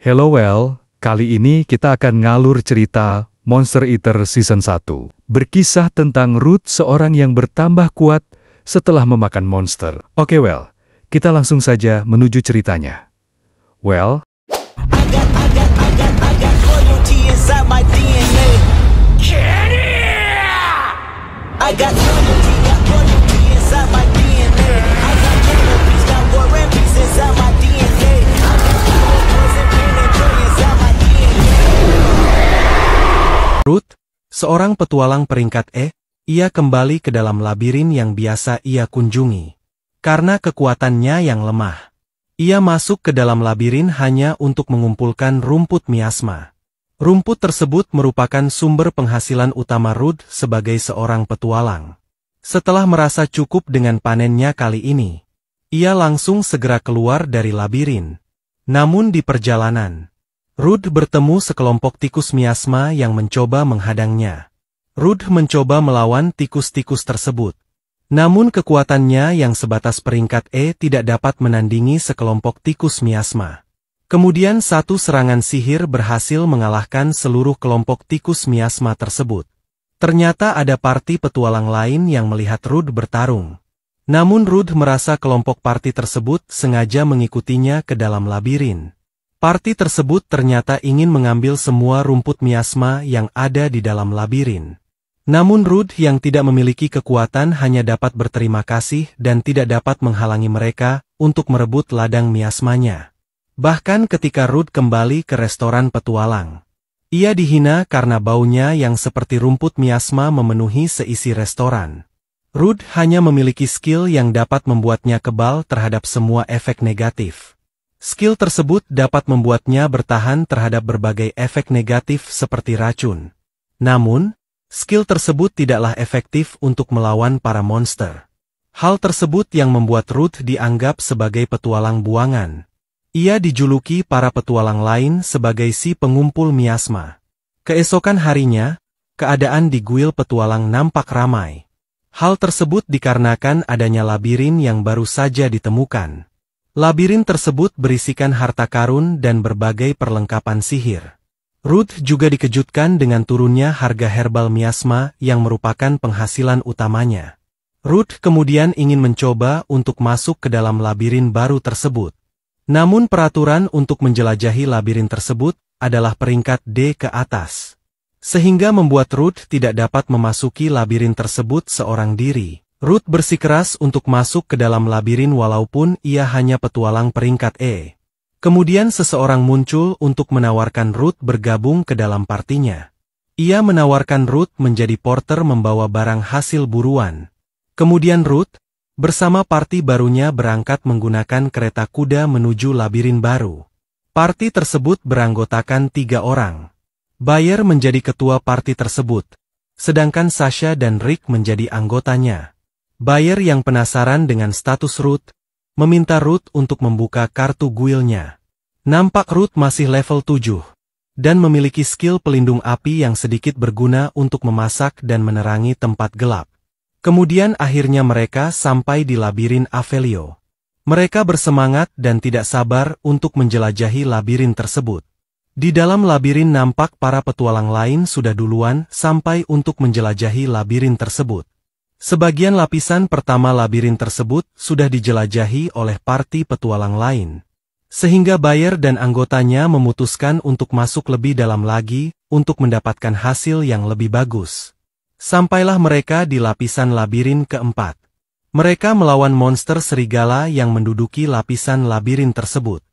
Hello Well, kali ini kita akan ngalur cerita Monster Eater Season 1. Berkisah tentang Ruth, seorang yang bertambah kuat setelah memakan monster. Oke Well, kita langsung saja menuju ceritanya. Well, Ruth, seorang petualang peringkat E, ia kembali ke dalam labirin yang biasa ia kunjungi. Karena kekuatannya yang lemah, ia masuk ke dalam labirin hanya untuk mengumpulkan rumput miasma. Rumput tersebut merupakan sumber penghasilan utama Ruth sebagai seorang petualang. Setelah merasa cukup dengan panennya kali ini, ia langsung segera keluar dari labirin. Namun di perjalanan, Ruth bertemu sekelompok tikus miasma yang mencoba menghadangnya. Ruth mencoba melawan tikus-tikus tersebut. Namun kekuatannya yang sebatas peringkat E tidak dapat menandingi sekelompok tikus miasma. Kemudian satu serangan sihir berhasil mengalahkan seluruh kelompok tikus miasma tersebut. Ternyata ada parti petualang lain yang melihat Ruth bertarung. Namun Ruth merasa kelompok parti tersebut sengaja mengikutinya ke dalam labirin. Parti tersebut ternyata ingin mengambil semua rumput miasma yang ada di dalam labirin. Namun Ruth yang tidak memiliki kekuatan hanya dapat berterima kasih dan tidak dapat menghalangi mereka untuk merebut ladang miasmanya. Bahkan ketika Ruth kembali ke restoran petualang, ia dihina karena baunya yang seperti rumput miasma memenuhi seisi restoran. Ruth hanya memiliki skill yang dapat membuatnya kebal terhadap semua efek negatif. Skill tersebut dapat membuatnya bertahan terhadap berbagai efek negatif seperti racun. Namun, skill tersebut tidaklah efektif untuk melawan para monster. Hal tersebut yang membuat Ruth dianggap sebagai petualang buangan. Ia dijuluki para petualang lain sebagai si pengumpul miasma. Keesokan harinya, keadaan di guil petualang nampak ramai. Hal tersebut dikarenakan adanya labirin yang baru saja ditemukan. Labirin tersebut berisikan harta karun dan berbagai perlengkapan sihir. Ruth juga dikejutkan dengan turunnya harga herbal miasma yang merupakan penghasilan utamanya. Ruth kemudian ingin mencoba untuk masuk ke dalam labirin baru tersebut. Namun peraturan untuk menjelajahi labirin tersebut adalah peringkat D ke atas. Sehingga membuat Ruth tidak dapat memasuki labirin tersebut seorang diri. Ruth bersikeras untuk masuk ke dalam labirin walaupun ia hanya petualang peringkat E. Kemudian seseorang muncul untuk menawarkan Ruth bergabung ke dalam partinya. Ia menawarkan Ruth menjadi porter membawa barang hasil buruan. Kemudian Ruth, bersama parti barunya berangkat menggunakan kereta kuda menuju labirin baru. Parti tersebut beranggotakan 3 orang. Bayer menjadi ketua parti tersebut, sedangkan Sasha dan Rick menjadi anggotanya. Bayer yang penasaran dengan status Ruth, meminta Ruth untuk membuka kartu guilnya. Nampak Ruth masih level 7, dan memiliki skill pelindung api yang sedikit berguna untuk memasak dan menerangi tempat gelap. Kemudian akhirnya mereka sampai di labirin Avelio. Mereka bersemangat dan tidak sabar untuk menjelajahi labirin tersebut. Di dalam labirin nampak para petualang lain sudah duluan sampai untuk menjelajahi labirin tersebut. Sebagian lapisan pertama labirin tersebut sudah dijelajahi oleh parti petualang lain. Sehingga Bayer dan anggotanya memutuskan untuk masuk lebih dalam lagi untuk mendapatkan hasil yang lebih bagus. Sampailah mereka di lapisan labirin keempat. Mereka melawan monster serigala yang menduduki lapisan labirin tersebut.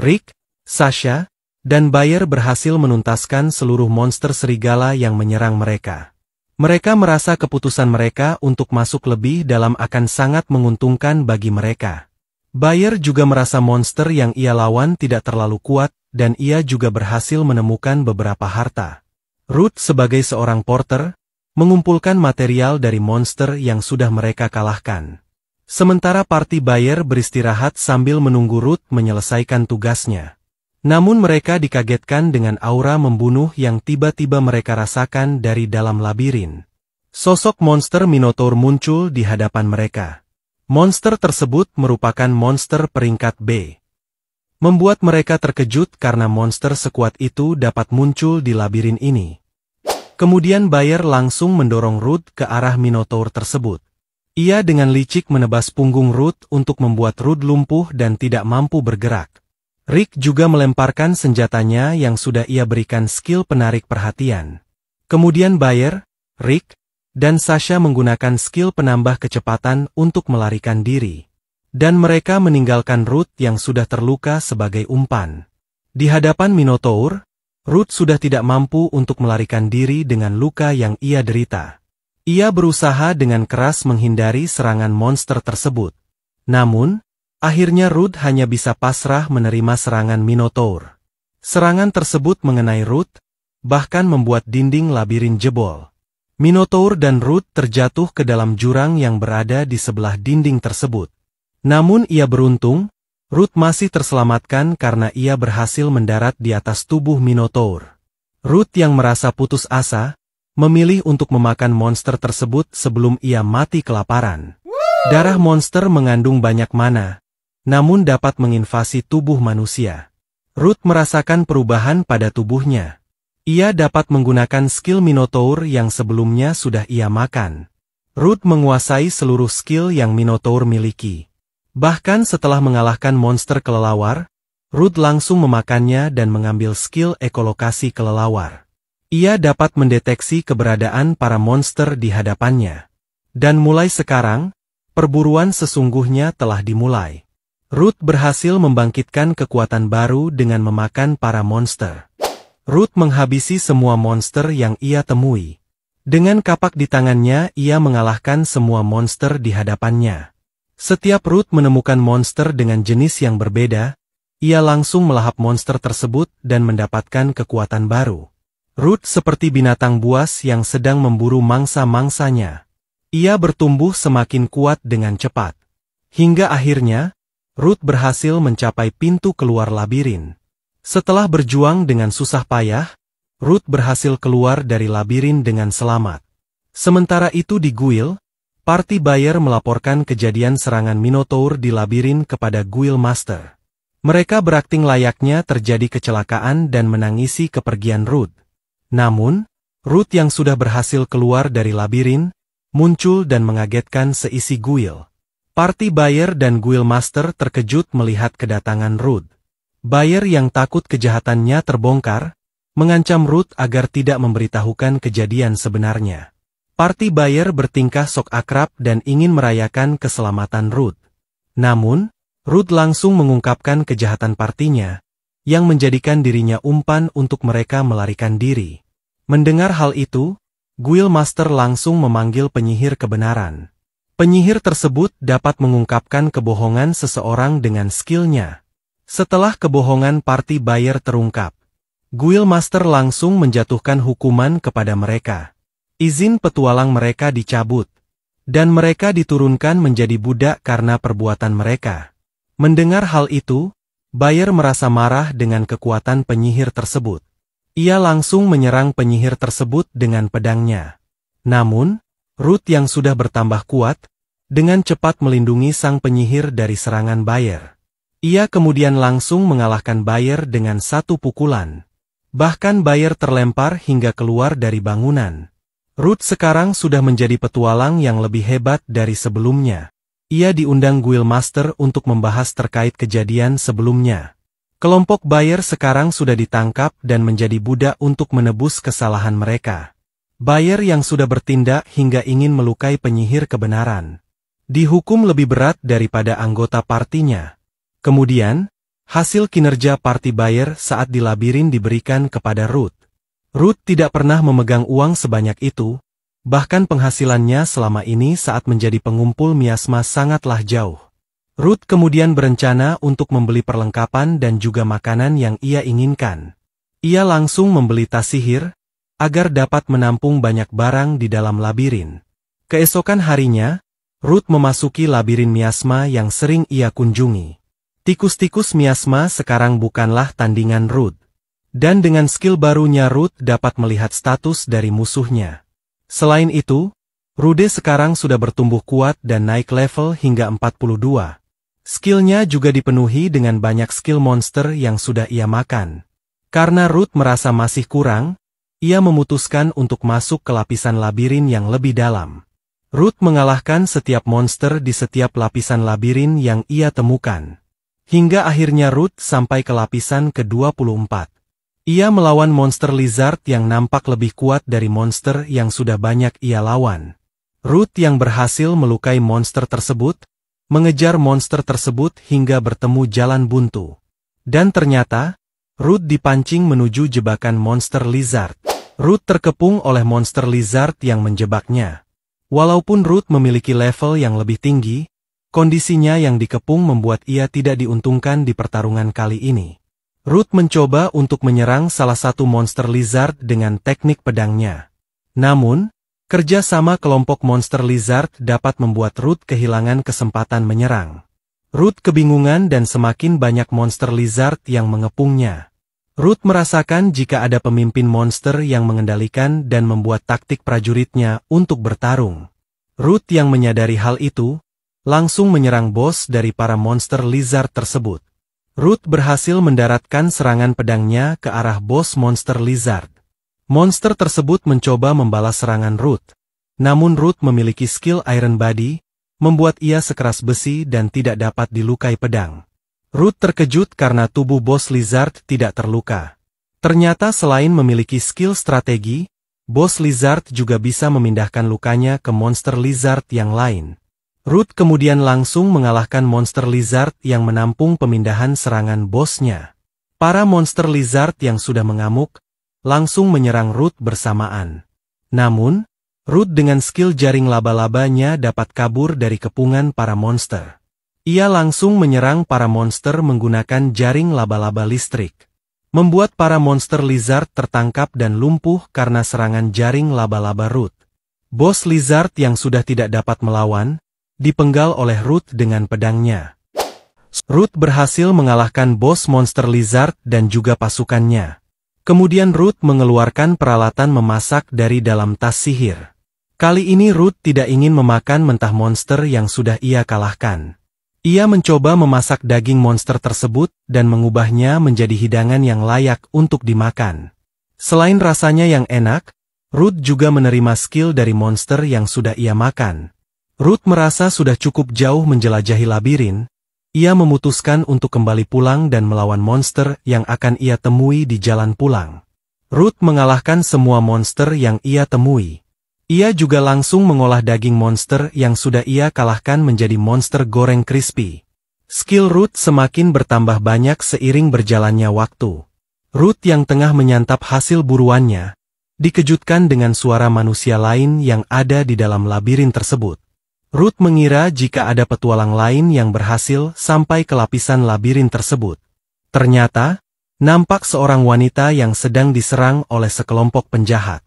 Rick, Sasha, dan Bayer berhasil menuntaskan seluruh monster serigala yang menyerang mereka. Mereka merasa keputusan mereka untuk masuk lebih dalam akan sangat menguntungkan bagi mereka. Bayer juga merasa monster yang ia lawan tidak terlalu kuat, dan ia juga berhasil menemukan beberapa harta. Ruth sebagai seorang porter, mengumpulkan material dari monster yang sudah mereka kalahkan. Sementara parti Bayer beristirahat sambil menunggu Ruth menyelesaikan tugasnya. Namun mereka dikagetkan dengan aura membunuh yang tiba-tiba mereka rasakan dari dalam labirin. Sosok monster Minotaur muncul di hadapan mereka. Monster tersebut merupakan monster peringkat B. membuat mereka terkejut karena monster sekuat itu dapat muncul di labirin ini. Kemudian Bayer langsung mendorong Ruth ke arah Minotaur tersebut. Ia dengan licik menebas punggung Ruth untuk membuat Ruth lumpuh dan tidak mampu bergerak. Rick juga melemparkan senjatanya yang sudah ia berikan skill penarik perhatian. Kemudian Bayer, Rick, dan Sasha menggunakan skill penambah kecepatan untuk melarikan diri. Dan mereka meninggalkan Ruth yang sudah terluka sebagai umpan. Di hadapan Minotaur, Ruth sudah tidak mampu untuk melarikan diri dengan luka yang ia derita. Ia berusaha dengan keras menghindari serangan monster tersebut. Namun, akhirnya Ruth hanya bisa pasrah menerima serangan Minotaur. Serangan tersebut mengenai Ruth, bahkan membuat dinding labirin jebol. Minotaur dan Ruth terjatuh ke dalam jurang yang berada di sebelah dinding tersebut. Namun ia beruntung, Ruth masih terselamatkan karena ia berhasil mendarat di atas tubuh Minotaur. Ruth yang merasa putus asa, memilih untuk memakan monster tersebut sebelum ia mati kelaparan. Darah monster mengandung banyak mana, namun dapat menginvasi tubuh manusia. Ruth merasakan perubahan pada tubuhnya. Ia dapat menggunakan skill Minotaur yang sebelumnya sudah ia makan. Ruth menguasai seluruh skill yang Minotaur miliki. Bahkan setelah mengalahkan monster kelelawar, Ruth langsung memakannya dan mengambil skill ekolokasi kelelawar. Ia dapat mendeteksi keberadaan para monster di hadapannya. Dan mulai sekarang, perburuan sesungguhnya telah dimulai. Ruth berhasil membangkitkan kekuatan baru dengan memakan para monster. Ruth menghabisi semua monster yang ia temui. Dengan kapak di tangannya, ia mengalahkan semua monster di hadapannya. Setiap Ruth menemukan monster dengan jenis yang berbeda, ia langsung melahap monster tersebut dan mendapatkan kekuatan baru. Ruth seperti binatang buas yang sedang memburu mangsa-mangsanya. Ia bertumbuh semakin kuat dengan cepat. Hingga akhirnya, Ruth berhasil mencapai pintu keluar labirin. Setelah berjuang dengan susah payah, Ruth berhasil keluar dari labirin dengan selamat. Sementara itu di Guild, party Bayer melaporkan kejadian serangan Minotaur di labirin kepada Guild Master. Mereka berakting layaknya terjadi kecelakaan dan menangisi kepergian Ruth. Namun, Ruth yang sudah berhasil keluar dari labirin, muncul dan mengagetkan seisi Guild. Party Bayer dan Guild Master terkejut melihat kedatangan Ruth. Bayer yang takut kejahatannya terbongkar, mengancam Ruth agar tidak memberitahukan kejadian sebenarnya. Party Bayer bertingkah sok akrab dan ingin merayakan keselamatan Ruth. Namun, Ruth langsung mengungkapkan kejahatan partinya, yang menjadikan dirinya umpan untuk mereka melarikan diri. Mendengar hal itu, Guild Master langsung memanggil penyihir kebenaran. Penyihir tersebut dapat mengungkapkan kebohongan seseorang dengan skillnya. Setelah kebohongan party Bayer terungkap, Guild Master langsung menjatuhkan hukuman kepada mereka. Izin petualang mereka dicabut, dan mereka diturunkan menjadi budak karena perbuatan mereka. Mendengar hal itu, Bayer merasa marah dengan kekuatan penyihir tersebut. Ia langsung menyerang penyihir tersebut dengan pedangnya. Namun, Ruth yang sudah bertambah kuat, dengan cepat melindungi sang penyihir dari serangan Bayer. Ia kemudian langsung mengalahkan Bayer dengan satu pukulan. Bahkan Bayer terlempar hingga keluar dari bangunan. Ruth sekarang sudah menjadi petualang yang lebih hebat dari sebelumnya. Ia diundang Guild Master untuk membahas terkait kejadian sebelumnya. Kelompok Bayer sekarang sudah ditangkap dan menjadi budak untuk menebus kesalahan mereka. Bayer yang sudah bertindak hingga ingin melukai penyihir kebenaran dihukum lebih berat daripada anggota partinya. Kemudian, hasil kinerja party Bayer saat di labirin diberikan kepada Ruth. Ruth tidak pernah memegang uang sebanyak itu. Bahkan penghasilannya selama ini saat menjadi pengumpul miasma sangatlah jauh. Ruth kemudian berencana untuk membeli perlengkapan dan juga makanan yang ia inginkan. Ia langsung membeli tas sihir, agar dapat menampung banyak barang di dalam labirin. Keesokan harinya, Ruth memasuki labirin miasma yang sering ia kunjungi. Tikus-tikus miasma sekarang bukanlah tandingan Ruth. Dan dengan skill barunya Ruth dapat melihat status dari musuhnya. Selain itu, Rude sekarang sudah bertumbuh kuat dan naik level hingga 42. Skillnya juga dipenuhi dengan banyak skill monster yang sudah ia makan. Karena Ruth merasa masih kurang, ia memutuskan untuk masuk ke lapisan labirin yang lebih dalam. Ruth mengalahkan setiap monster di setiap lapisan labirin yang ia temukan. Hingga akhirnya Ruth sampai ke lapisan ke-24. Ia melawan monster lizard yang nampak lebih kuat dari monster yang sudah banyak ia lawan. Ruth yang berhasil melukai monster tersebut, mengejar monster tersebut hingga bertemu jalan buntu. Dan ternyata, Ruth dipancing menuju jebakan monster lizard. Ruth terkepung oleh monster lizard yang menjebaknya. Walaupun Ruth memiliki level yang lebih tinggi, kondisinya yang dikepung membuat ia tidak diuntungkan di pertarungan kali ini. Ruth mencoba untuk menyerang salah satu monster lizard dengan teknik pedangnya. Namun, kerjasama kelompok monster lizard dapat membuat Ruth kehilangan kesempatan menyerang. Ruth kebingungan dan semakin banyak monster lizard yang mengepungnya. Ruth merasakan jika ada pemimpin monster yang mengendalikan dan membuat taktik prajuritnya untuk bertarung. Ruth yang menyadari hal itu, langsung menyerang bos dari para monster lizard tersebut. Ruth berhasil mendaratkan serangan pedangnya ke arah bos monster lizard. Monster tersebut mencoba membalas serangan Ruth. Namun Ruth memiliki skill Iron Body, membuat ia sekeras besi dan tidak dapat dilukai pedang. Ruth terkejut karena tubuh bos lizard tidak terluka. Ternyata selain memiliki skill strategi, bos lizard juga bisa memindahkan lukanya ke monster lizard yang lain. Ruth kemudian langsung mengalahkan monster lizard yang menampung pemindahan serangan bosnya. Para monster lizard yang sudah mengamuk, langsung menyerang Ruth bersamaan. Namun, Ruth dengan skill jaring laba-labanya dapat kabur dari kepungan para monster. Ia langsung menyerang para monster menggunakan jaring laba-laba listrik. Membuat para monster lizard tertangkap dan lumpuh karena serangan jaring laba-laba Ruth. Bos lizard yang sudah tidak dapat melawan, dipenggal oleh Ruth dengan pedangnya. Ruth berhasil mengalahkan bos monster lizard dan juga pasukannya. Kemudian Ruth mengeluarkan peralatan memasak dari dalam tas sihir. Kali ini Ruth tidak ingin memakan mentah monster yang sudah ia kalahkan. Ia mencoba memasak daging monster tersebut dan mengubahnya menjadi hidangan yang layak untuk dimakan. Selain rasanya yang enak, Ruth juga menerima skill dari monster yang sudah ia makan. Ruth merasa sudah cukup jauh menjelajahi labirin. Ia memutuskan untuk kembali pulang dan melawan monster yang akan ia temui di jalan pulang. Ruth mengalahkan semua monster yang ia temui. Ia juga langsung mengolah daging monster yang sudah ia kalahkan menjadi monster goreng crispy. Skill Ruth semakin bertambah banyak seiring berjalannya waktu. Ruth yang tengah menyantap hasil buruannya, dikejutkan dengan suara manusia lain yang ada di dalam labirin tersebut. Ruth mengira jika ada petualang lain yang berhasil sampai ke lapisan labirin tersebut. Ternyata, nampak seorang wanita yang sedang diserang oleh sekelompok penjahat.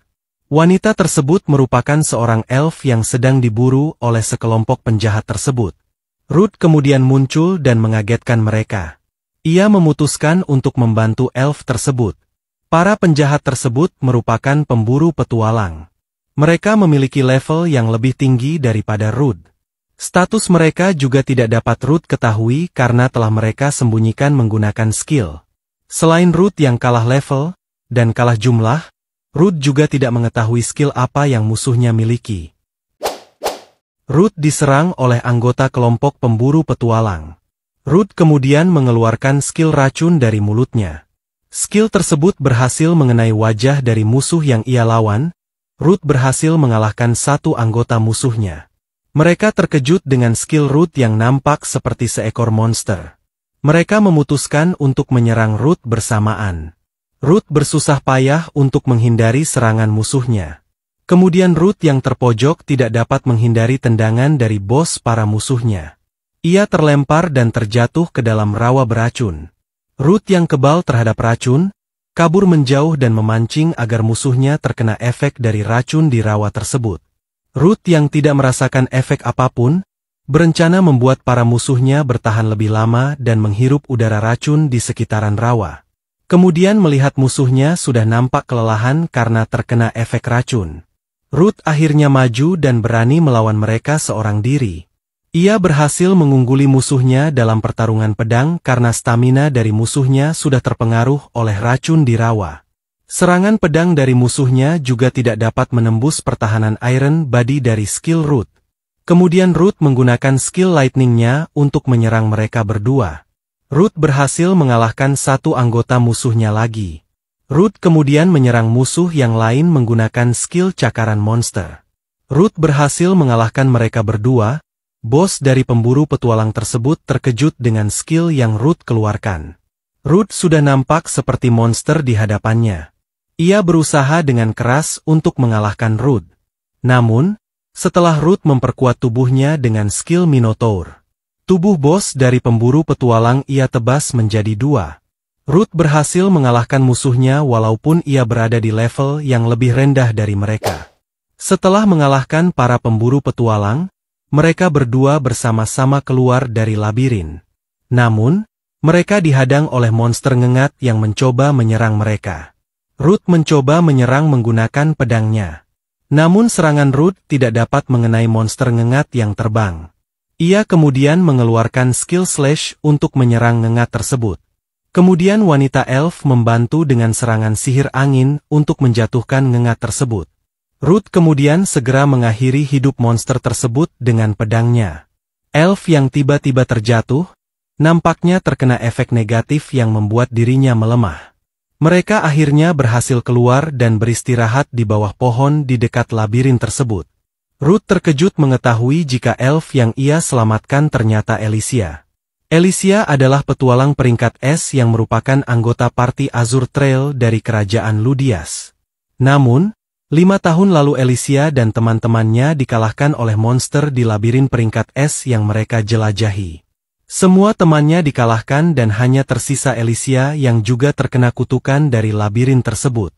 Wanita tersebut merupakan seorang elf yang sedang diburu oleh sekelompok penjahat tersebut. Ruth kemudian muncul dan mengagetkan mereka. Ia memutuskan untuk membantu elf tersebut. Para penjahat tersebut merupakan pemburu petualang. Mereka memiliki level yang lebih tinggi daripada Ruth. Status mereka juga tidak dapat Ruth ketahui karena telah mereka sembunyikan menggunakan skill. Selain Ruth yang kalah level, dan kalah jumlah, Ruth juga tidak mengetahui skill apa yang musuhnya miliki. Ruth diserang oleh anggota kelompok pemburu petualang. Ruth kemudian mengeluarkan skill racun dari mulutnya. Skill tersebut berhasil mengenai wajah dari musuh yang ia lawan. Ruth berhasil mengalahkan satu anggota musuhnya. Mereka terkejut dengan skill Ruth yang nampak seperti seekor monster. Mereka memutuskan untuk menyerang Ruth bersamaan. Ruth bersusah payah untuk menghindari serangan musuhnya. Kemudian Ruth yang terpojok tidak dapat menghindari tendangan dari bos para musuhnya. Ia terlempar dan terjatuh ke dalam rawa beracun. Ruth yang kebal terhadap racun, kabur menjauh dan memancing agar musuhnya terkena efek dari racun di rawa tersebut. Ruth yang tidak merasakan efek apapun, berencana membuat para musuhnya bertahan lebih lama dan menghirup udara racun di sekitaran rawa. Kemudian melihat musuhnya sudah nampak kelelahan karena terkena efek racun. Ruth akhirnya maju dan berani melawan mereka seorang diri. Ia berhasil mengungguli musuhnya dalam pertarungan pedang karena stamina dari musuhnya sudah terpengaruh oleh racun di rawa. Serangan pedang dari musuhnya juga tidak dapat menembus pertahanan Iron Body dari skill Root. Kemudian Root menggunakan skill Lightning-nya untuk menyerang mereka berdua. Root berhasil mengalahkan satu anggota musuhnya lagi. Root kemudian menyerang musuh yang lain menggunakan skill Cakaran Monster. Root berhasil mengalahkan mereka berdua. Bos dari pemburu petualang tersebut terkejut dengan skill yang Root keluarkan. Root sudah nampak seperti monster di hadapannya. Ia berusaha dengan keras untuk mengalahkan Root. Namun, setelah Root memperkuat tubuhnya dengan skill Minotaur, tubuh bos dari pemburu petualang ia tebas menjadi dua. Root berhasil mengalahkan musuhnya walaupun ia berada di level yang lebih rendah dari mereka. Setelah mengalahkan para pemburu petualang, mereka berdua bersama-sama keluar dari labirin. Namun, mereka dihadang oleh monster ngengat yang mencoba menyerang mereka. Root mencoba menyerang menggunakan pedangnya. Namun serangan Root tidak dapat mengenai monster ngengat yang terbang. Ia kemudian mengeluarkan skill Slash untuk menyerang ngengat tersebut. Kemudian wanita elf membantu dengan serangan sihir angin untuk menjatuhkan ngengat tersebut. Root kemudian segera mengakhiri hidup monster tersebut dengan pedangnya. Elf yang tiba-tiba terjatuh, nampaknya terkena efek negatif yang membuat dirinya melemah. Mereka akhirnya berhasil keluar dan beristirahat di bawah pohon di dekat labirin tersebut. Root terkejut mengetahui jika elf yang ia selamatkan ternyata Alicia. Alicia adalah petualang peringkat S yang merupakan anggota parti Azure Trail dari kerajaan Ludias. Namun, 5 tahun lalu Alicia dan teman-temannya dikalahkan oleh monster di labirin peringkat S yang mereka jelajahi. Semua temannya dikalahkan dan hanya tersisa Alicia yang juga terkena kutukan dari labirin tersebut.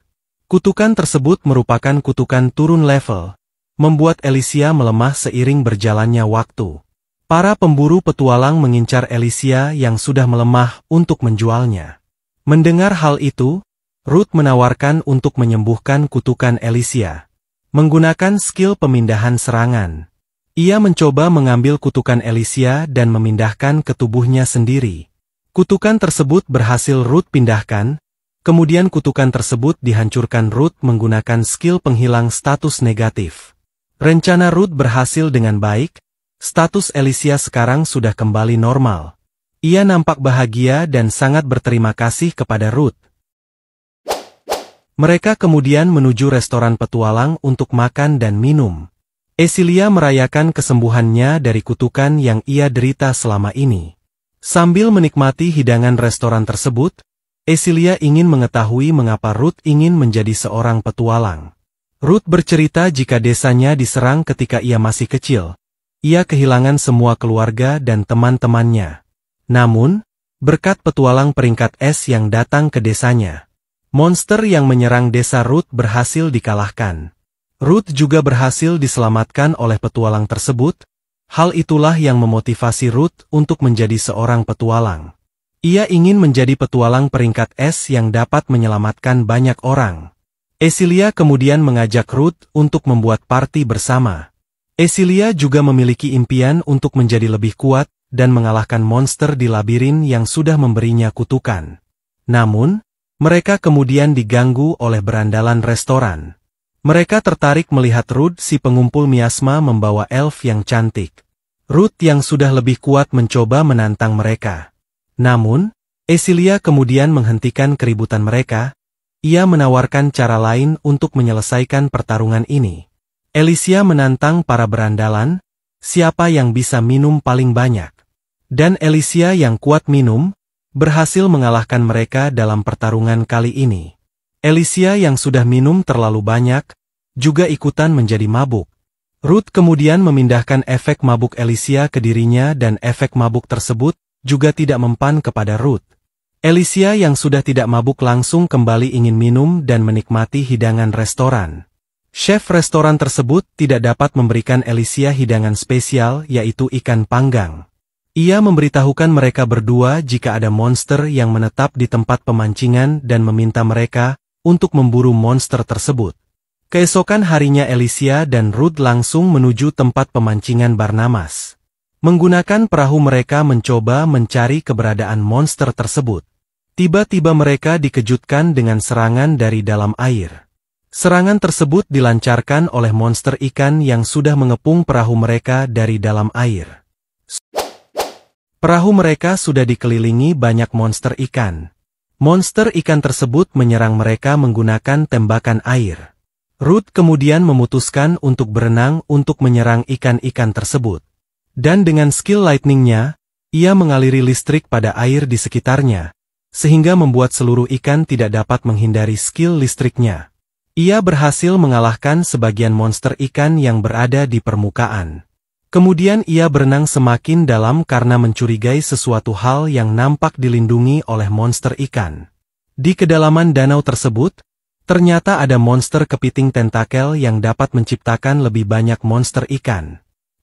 Kutukan tersebut merupakan kutukan turun level, membuat Alicia melemah seiring berjalannya waktu. Para pemburu petualang mengincar Alicia yang sudah melemah untuk menjualnya. Mendengar hal itu, Root menawarkan untuk menyembuhkan kutukan Alicia. Menggunakan skill pemindahan serangan, ia mencoba mengambil kutukan Alicia dan memindahkan ke tubuhnya sendiri. Kutukan tersebut berhasil Root pindahkan, kemudian kutukan tersebut dihancurkan Root menggunakan skill penghilang status negatif. Rencana Root berhasil dengan baik, status Alicia sekarang sudah kembali normal. Ia nampak bahagia dan sangat berterima kasih kepada Root. Mereka kemudian menuju restoran petualang untuk makan dan minum. Esilia merayakan kesembuhannya dari kutukan yang ia derita selama ini. Sambil menikmati hidangan restoran tersebut, Esilia ingin mengetahui mengapa Root ingin menjadi seorang petualang. Root bercerita jika desanya diserang ketika ia masih kecil. Ia kehilangan semua keluarga dan teman-temannya. Namun, berkat petualang peringkat S yang datang ke desanya, monster yang menyerang desa Root berhasil dikalahkan. Root juga berhasil diselamatkan oleh petualang tersebut. Hal itulah yang memotivasi Root untuk menjadi seorang petualang. Ia ingin menjadi petualang peringkat S yang dapat menyelamatkan banyak orang. Esilia kemudian mengajak Root untuk membuat party bersama. Esilia juga memiliki impian untuk menjadi lebih kuat dan mengalahkan monster di labirin yang sudah memberinya kutukan. Namun, mereka kemudian diganggu oleh berandalan restoran. Mereka tertarik melihat Root si pengumpul miasma membawa elf yang cantik. Root yang sudah lebih kuat mencoba menantang mereka. Namun, Esilia kemudian menghentikan keributan mereka. Ia menawarkan cara lain untuk menyelesaikan pertarungan ini. Alicia menantang para berandalan, siapa yang bisa minum paling banyak. Dan Alicia yang kuat minum, berhasil mengalahkan mereka dalam pertarungan kali ini. Alicia yang sudah minum terlalu banyak, juga ikutan menjadi mabuk. Root kemudian memindahkan efek mabuk Alicia ke dirinya dan efek mabuk tersebut juga tidak mempan kepada Root. Alicia yang sudah tidak mabuk langsung kembali ingin minum dan menikmati hidangan restoran. Chef restoran tersebut tidak dapat memberikan Alicia hidangan spesial yaitu ikan panggang. Ia memberitahukan mereka berdua jika ada monster yang menetap di tempat pemancingan dan meminta mereka untuk memburu monster tersebut. Keesokan harinya Alicia dan Root langsung menuju tempat pemancingan Barnabas. Menggunakan perahu mereka mencoba mencari keberadaan monster tersebut. Tiba-tiba mereka dikejutkan dengan serangan dari dalam air. Serangan tersebut dilancarkan oleh monster ikan yang sudah mengepung perahu mereka dari dalam air. Perahu mereka sudah dikelilingi banyak monster ikan. Monster ikan tersebut menyerang mereka menggunakan tembakan air. Ruth kemudian memutuskan untuk berenang untuk menyerang ikan-ikan tersebut. Dan dengan skill lightning-nya, ia mengaliri listrik pada air di sekitarnya, sehingga membuat seluruh ikan tidak dapat menghindari skill listriknya. Ia berhasil mengalahkan sebagian monster ikan yang berada di permukaan. Kemudian ia berenang semakin dalam karena mencurigai sesuatu hal yang nampak dilindungi oleh monster ikan. Di kedalaman danau tersebut, ternyata ada monster kepiting tentakel yang dapat menciptakan lebih banyak monster ikan.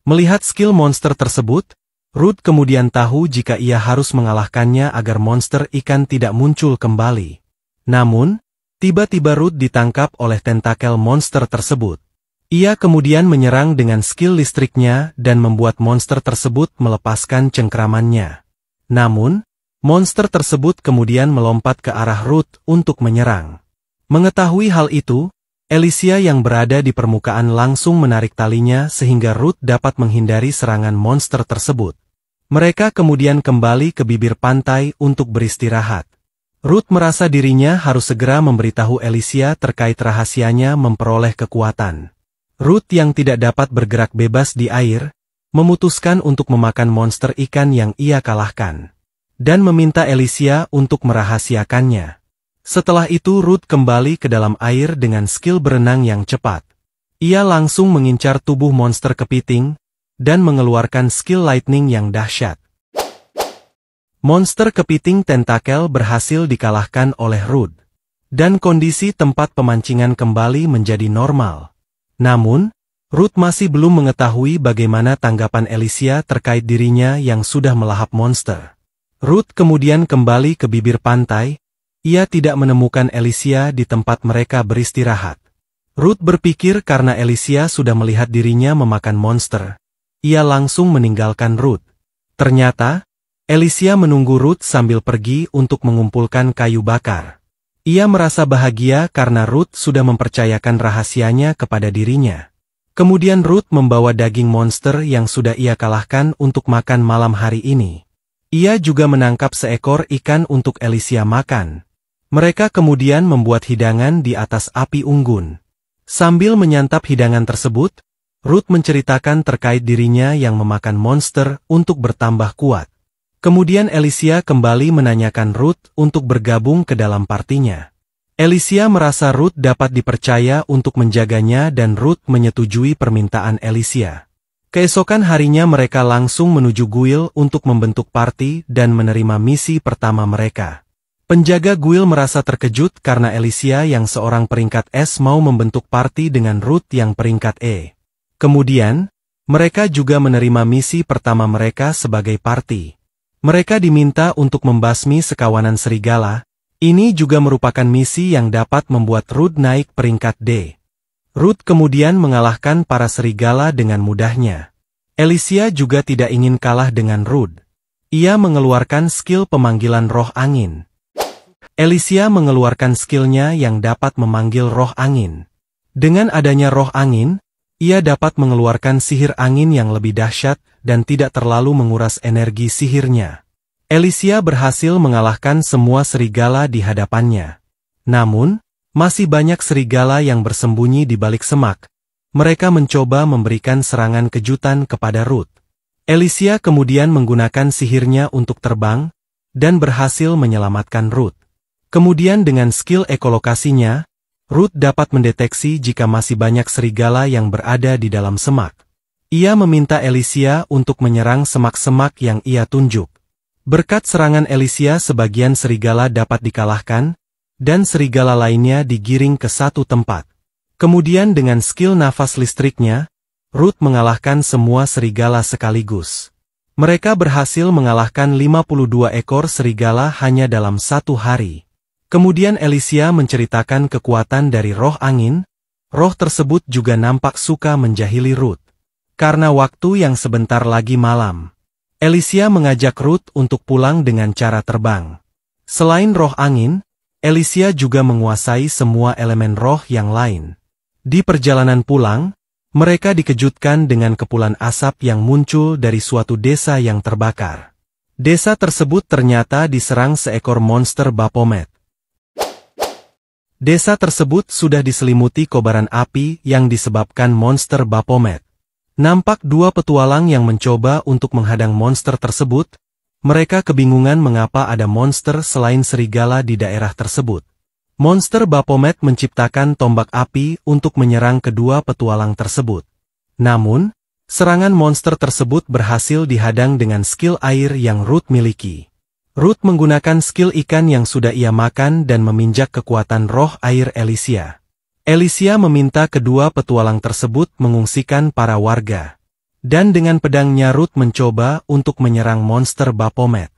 Melihat skill monster tersebut, Ruth kemudian tahu jika ia harus mengalahkannya agar monster ikan tidak muncul kembali. Namun, tiba-tiba Ruth ditangkap oleh tentakel monster tersebut. Ia kemudian menyerang dengan skill listriknya dan membuat monster tersebut melepaskan cengkramannya. Namun, monster tersebut kemudian melompat ke arah Ruth untuk menyerang. Mengetahui hal itu, Alicia yang berada di permukaan langsung menarik talinya sehingga Ruth dapat menghindari serangan monster tersebut. Mereka kemudian kembali ke bibir pantai untuk beristirahat. Ruth merasa dirinya harus segera memberitahu Alicia terkait rahasianya memperoleh kekuatan. Ruth yang tidak dapat bergerak bebas di air, memutuskan untuk memakan monster ikan yang ia kalahkan. Dan meminta Alicia untuk merahasiakannya. Setelah itu Ruth kembali ke dalam air dengan skill berenang yang cepat. Ia langsung mengincar tubuh monster kepiting, dan mengeluarkan skill lightning yang dahsyat. Monster kepiting tentakel berhasil dikalahkan oleh Ruth. Dan kondisi tempat pemancingan kembali menjadi normal. Namun, Ruth masih belum mengetahui bagaimana tanggapan Alicia terkait dirinya yang sudah melahap monster. Ruth kemudian kembali ke bibir pantai. Ia tidak menemukan Alicia di tempat mereka beristirahat. Ruth berpikir karena Alicia sudah melihat dirinya memakan monster. Ia langsung meninggalkan Ruth. Ternyata, Alicia menunggu Ruth sambil pergi untuk mengumpulkan kayu bakar. Ia merasa bahagia karena Ruth sudah mempercayakan rahasianya kepada dirinya. Kemudian Ruth membawa daging monster yang sudah ia kalahkan untuk makan malam hari ini. Ia juga menangkap seekor ikan untuk Alicia makan. Mereka kemudian membuat hidangan di atas api unggun. Sambil menyantap hidangan tersebut, Ruth menceritakan terkait dirinya yang memakan monster untuk bertambah kuat. Kemudian Alicia kembali menanyakan Ruth untuk bergabung ke dalam partinya. Alicia merasa Ruth dapat dipercaya untuk menjaganya dan Ruth menyetujui permintaan Alicia. Keesokan harinya mereka langsung menuju guil untuk membentuk parti dan menerima misi pertama mereka. Penjaga guil merasa terkejut karena Alicia yang seorang peringkat S mau membentuk parti dengan Ruth yang peringkat E. Kemudian, mereka juga menerima misi pertama mereka sebagai parti. Mereka diminta untuk membasmi sekawanan serigala. Ini juga merupakan misi yang dapat membuat Ruth naik peringkat D. Ruth kemudian mengalahkan para serigala dengan mudahnya. Alicia juga tidak ingin kalah dengan Ruth. Ia mengeluarkan skill pemanggilan roh angin. Alicia mengeluarkan skillnya yang dapat memanggil roh angin. Dengan adanya roh angin, ia dapat mengeluarkan sihir angin yang lebih dahsyat dan tidak terlalu menguras energi sihirnya. Alicia berhasil mengalahkan semua serigala di hadapannya. Namun, masih banyak serigala yang bersembunyi di balik semak. Mereka mencoba memberikan serangan kejutan kepada Ruth. Alicia kemudian menggunakan sihirnya untuk terbang, dan berhasil menyelamatkan Ruth. Kemudian dengan skill ekolokasinya, Ruth dapat mendeteksi jika masih banyak serigala yang berada di dalam semak. Ia meminta Alicia untuk menyerang semak-semak yang ia tunjuk. Berkat serangan Alicia sebagian serigala dapat dikalahkan, dan serigala lainnya digiring ke satu tempat. Kemudian dengan skill nafas listriknya, Ruth mengalahkan semua serigala sekaligus. Mereka berhasil mengalahkan 52 ekor serigala hanya dalam satu hari. Kemudian Alicia menceritakan kekuatan dari roh angin. Roh tersebut juga nampak suka menjahili Ruth. karena waktu yang sebentar lagi malam. Alicia mengajak Ruth untuk pulang dengan cara terbang. Selain roh angin, Alicia juga menguasai semua elemen roh yang lain. Di perjalanan pulang, mereka dikejutkan dengan kepulan asap yang muncul dari suatu desa yang terbakar. Desa tersebut ternyata diserang seekor monster Baphomet. Desa tersebut sudah diselimuti kobaran api yang disebabkan monster Baphomet. Nampak dua petualang yang mencoba untuk menghadang monster tersebut. Mereka kebingungan mengapa ada monster selain serigala di daerah tersebut. Monster Baphomet menciptakan tombak api untuk menyerang kedua petualang tersebut. Namun, serangan monster tersebut berhasil dihadang dengan skill air yang Ruth miliki. Ruth menggunakan skill ikan yang sudah ia makan dan meminjak kekuatan roh air Alicia. Alicia meminta kedua petualang tersebut mengungsikan para warga. Dan dengan pedangnya Ruth mencoba untuk menyerang monster Baphomet.